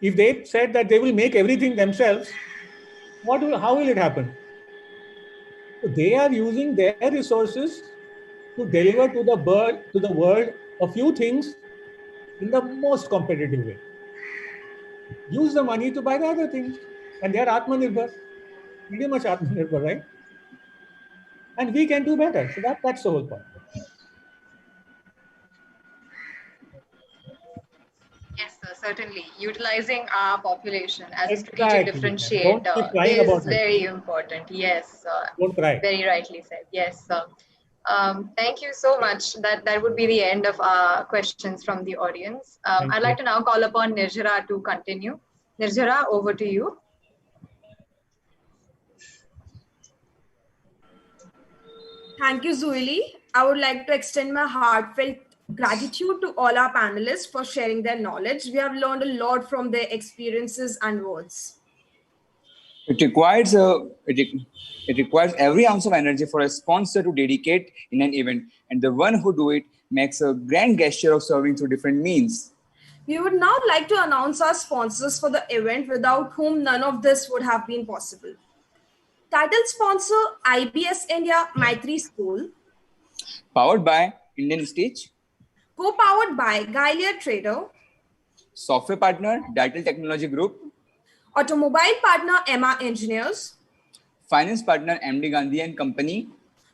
If they said that they will make everything themselves, how will it happen? So they are using their resources to deliver to the world a few things in the most competitive way. Use the money to buy the other things. And they are Atmanirbhar. Pretty much Atmanirbhar, right? And we can do better. So that's the whole point. Yes, sir, certainly. Utilizing our population as a strategic differentiator is very important. Yes, don't cry. Very rightly said. Yes, sir. Thank you so much. That would be the end of our questions from the audience. I'd like to now call upon Nirjara to continue. Nirjara, over to you. Thank you, Zuili. I would like to extend my heartfelt gratitude to all our panelists for sharing their knowledge. We have learned a lot from their experiences and words. It requires every ounce of energy for a sponsor to dedicate in an event, and the one who do it makes a grand gesture of serving through different means. We would now like to announce our sponsors for the event, without whom none of this would have been possible. Title sponsor IBS India Maitri School. Powered by Indian Stitch. Co-powered by Gailia Trader. Software partner Digital Technology Group. Automobile partner Emma Engineers. Finance partner MD Gandhi and Company.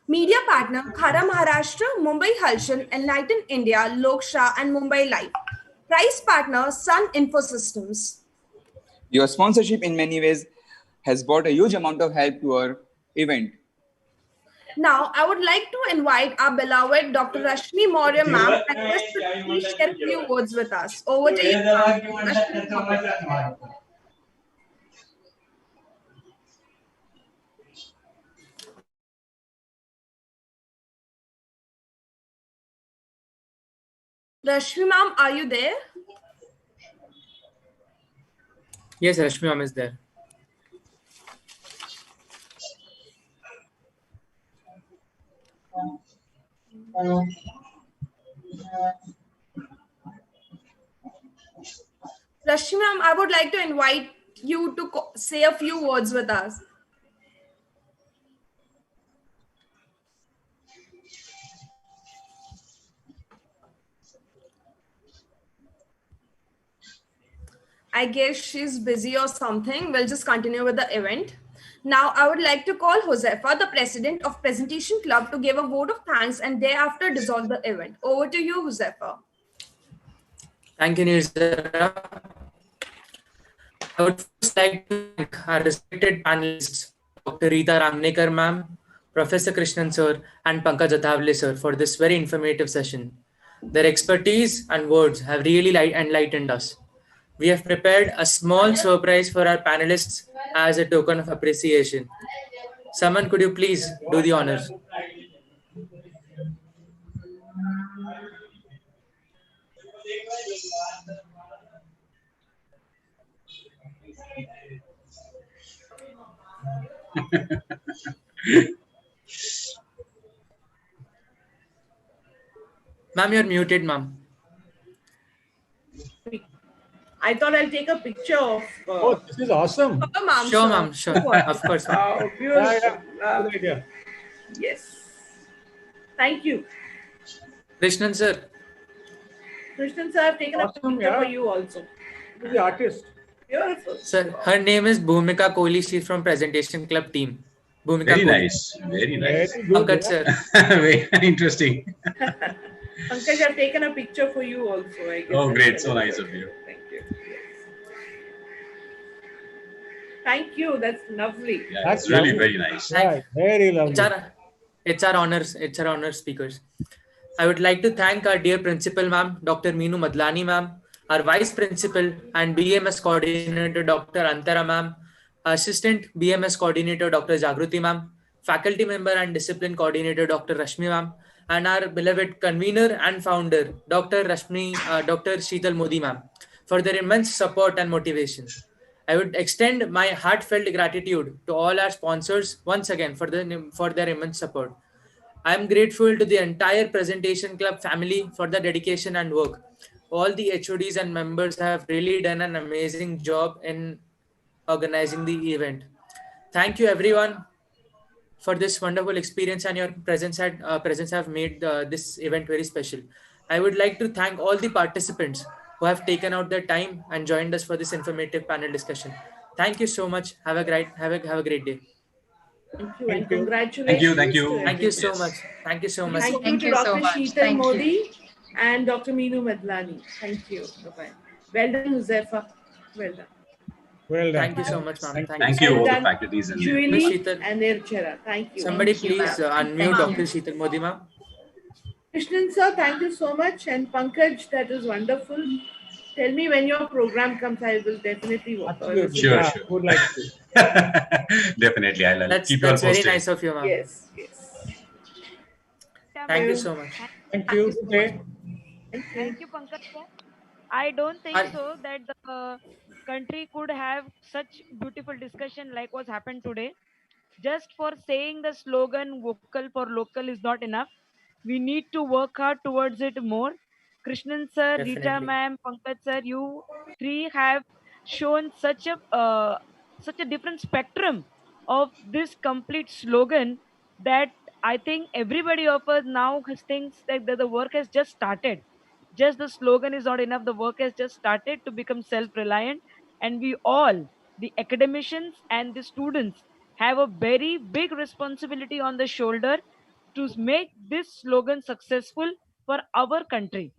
Media partner Khara Maharashtra, Mumbai Halchan, Enlighten India, Lok Shah and Mumbai Live. Prize partner Sun Infosystems. Your sponsorship in many ways has brought a huge amount of help to our event. Now, I would like to invite our beloved Dr. Rashmi Maurya ma'am and just to please share a few words with us. Over to you, ma'am. Rashmi ma'am, are you there? Yes, Rashmi ma'am is there. Rashmi ma'am, I would like to invite you to say a few words with us. I guess she's busy or something. We'll just continue with the event. Now, I would like to call Josefa, the president of Presentation Club, to give a vote of thanks and thereafter dissolve the event. Over to you, Josefa. Thank you, Nirzara. I would first like to thank our respected panelists, Dr. Rita Ramnekar ma'am, Professor Krishnan sir, and Pankaj Athavale sir for this very informative session. Their expertise and words have really enlightened us. We have prepared a small surprise for our panelists as a token of appreciation. Saman, could you please do the honors? Ma'am, you're muted, ma'am. I thought I'll take a picture of. Oh, this is awesome. Sure, ma'am. Sure. Of course, ma'am. Oh, beautiful. Good idea. Yes. Thank you. Krishnan sir. Krishnan sir, I've taken a picture for you also. The artist. Beautiful. Sir, her name is Bhumika Kohli. She's from Presentation Club team. Bhumika Very Kohli. nice. Very nice. Very good, Pankaj yeah. sir. Very interesting. Pankaj, I've taken a picture for you also. I guess. Oh, great. So nice of you. Thank you. Thank you. That's lovely. Yeah, That's it's really lovely. very nice. Right. Very lovely. It's our honor speakers. I would like to thank our dear principal ma'am, Dr. Meenu Madlani ma'am, our vice principal and BMS coordinator, Dr. Antara ma'am, assistant BMS coordinator, Dr. Jagruti ma'am, faculty member and discipline coordinator, Dr. Rashmi ma'am, and our beloved convener and founder, Dr. Sheetal Modi ma'am, for their immense support and motivation. I would extend my heartfelt gratitude to all our sponsors once again for their immense support. I am grateful to the entire Presentation Club family for the dedication and work. All the HODs and members have really done an amazing job in organizing the event. Thank you everyone for this wonderful experience, and your presence have made this event very special. I would like to thank all the participants who have taken out their time and joined us for this informative panel discussion. Thank you so much. Have a great day. Thank you and congratulations. Thank you. Thank you so Yes. much. Thank you so much. Thank you to Dr. Sheetal Modi and Dr. Meenu Madlani. Thank you. Bye-bye. Well done, Josefa. Well done. Well done. Thank you so much, ma'am. Thank you, Well all the done, faculties and Julie Sheetal. and Nirchara. Thank you. Somebody Thank you, please ma'am. unmute Thank Dr. you. Sheetal Modi ma'am. Krishnan sir, thank you so much. And Pankaj, that was wonderful. Tell me when your program comes. I will definitely watch. Absolutely. Sure, Yeah, sure. would like to. Definitely. I'll That's keep you all very posted. nice of you, ma'am. Yes, yes. Thank you so much. Thank you. Today. Thank you, Pankaj sir. I don't think I- so that the country could have such beautiful discussion like what's happened today. Just for saying the slogan vocal for local is not enough. We need to work hard towards it more. Krishnan sir, Rita Definitely. ma'am, Pankaj sir, you three have shown such a different spectrum of this complete slogan that I think everybody of us now thinks that the work has just started. Just the slogan is not enough. The work has just started to become self-reliant, and we all, the academicians and the students, have a very big responsibility on the shoulder to make this slogan successful for our country.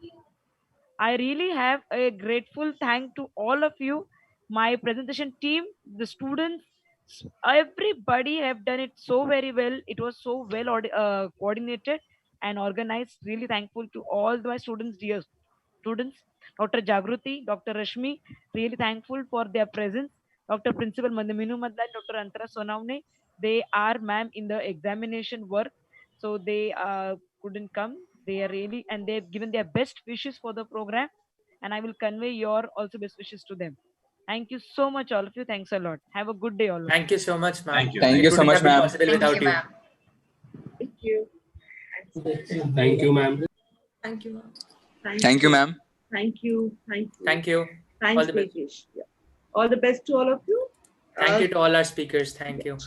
I really have a grateful thank to all of you, my presentation team, the students, everybody have done it so very well. It was so well coordinated and organized. Really thankful to all my students, dear students, Dr. Jagruti, Dr. Rashmi, really thankful for their presence. Dr. Principal Mandaminu Madlan, Dr. Antara Sonavne, they are ma'am in the examination work, so they couldn't come. They are really, and they've given their best wishes for the program, and I will convey your also best wishes to them. Thank you so much, all of you. Thanks a lot. Have a good day, all of you. Thank you so much, ma'am. Thank you. Thank you It so wouldn't much, have been ma'am. possible Thank without you, you. ma'am. Thank you. Thank you, ma'am. Thank you, ma'am. Thank you, ma'am. Thank you. Thank you. Thank you. Thanks, All the best. Tejish. Yeah. All the best to all of you. Thank you to all our speakers. Thank you.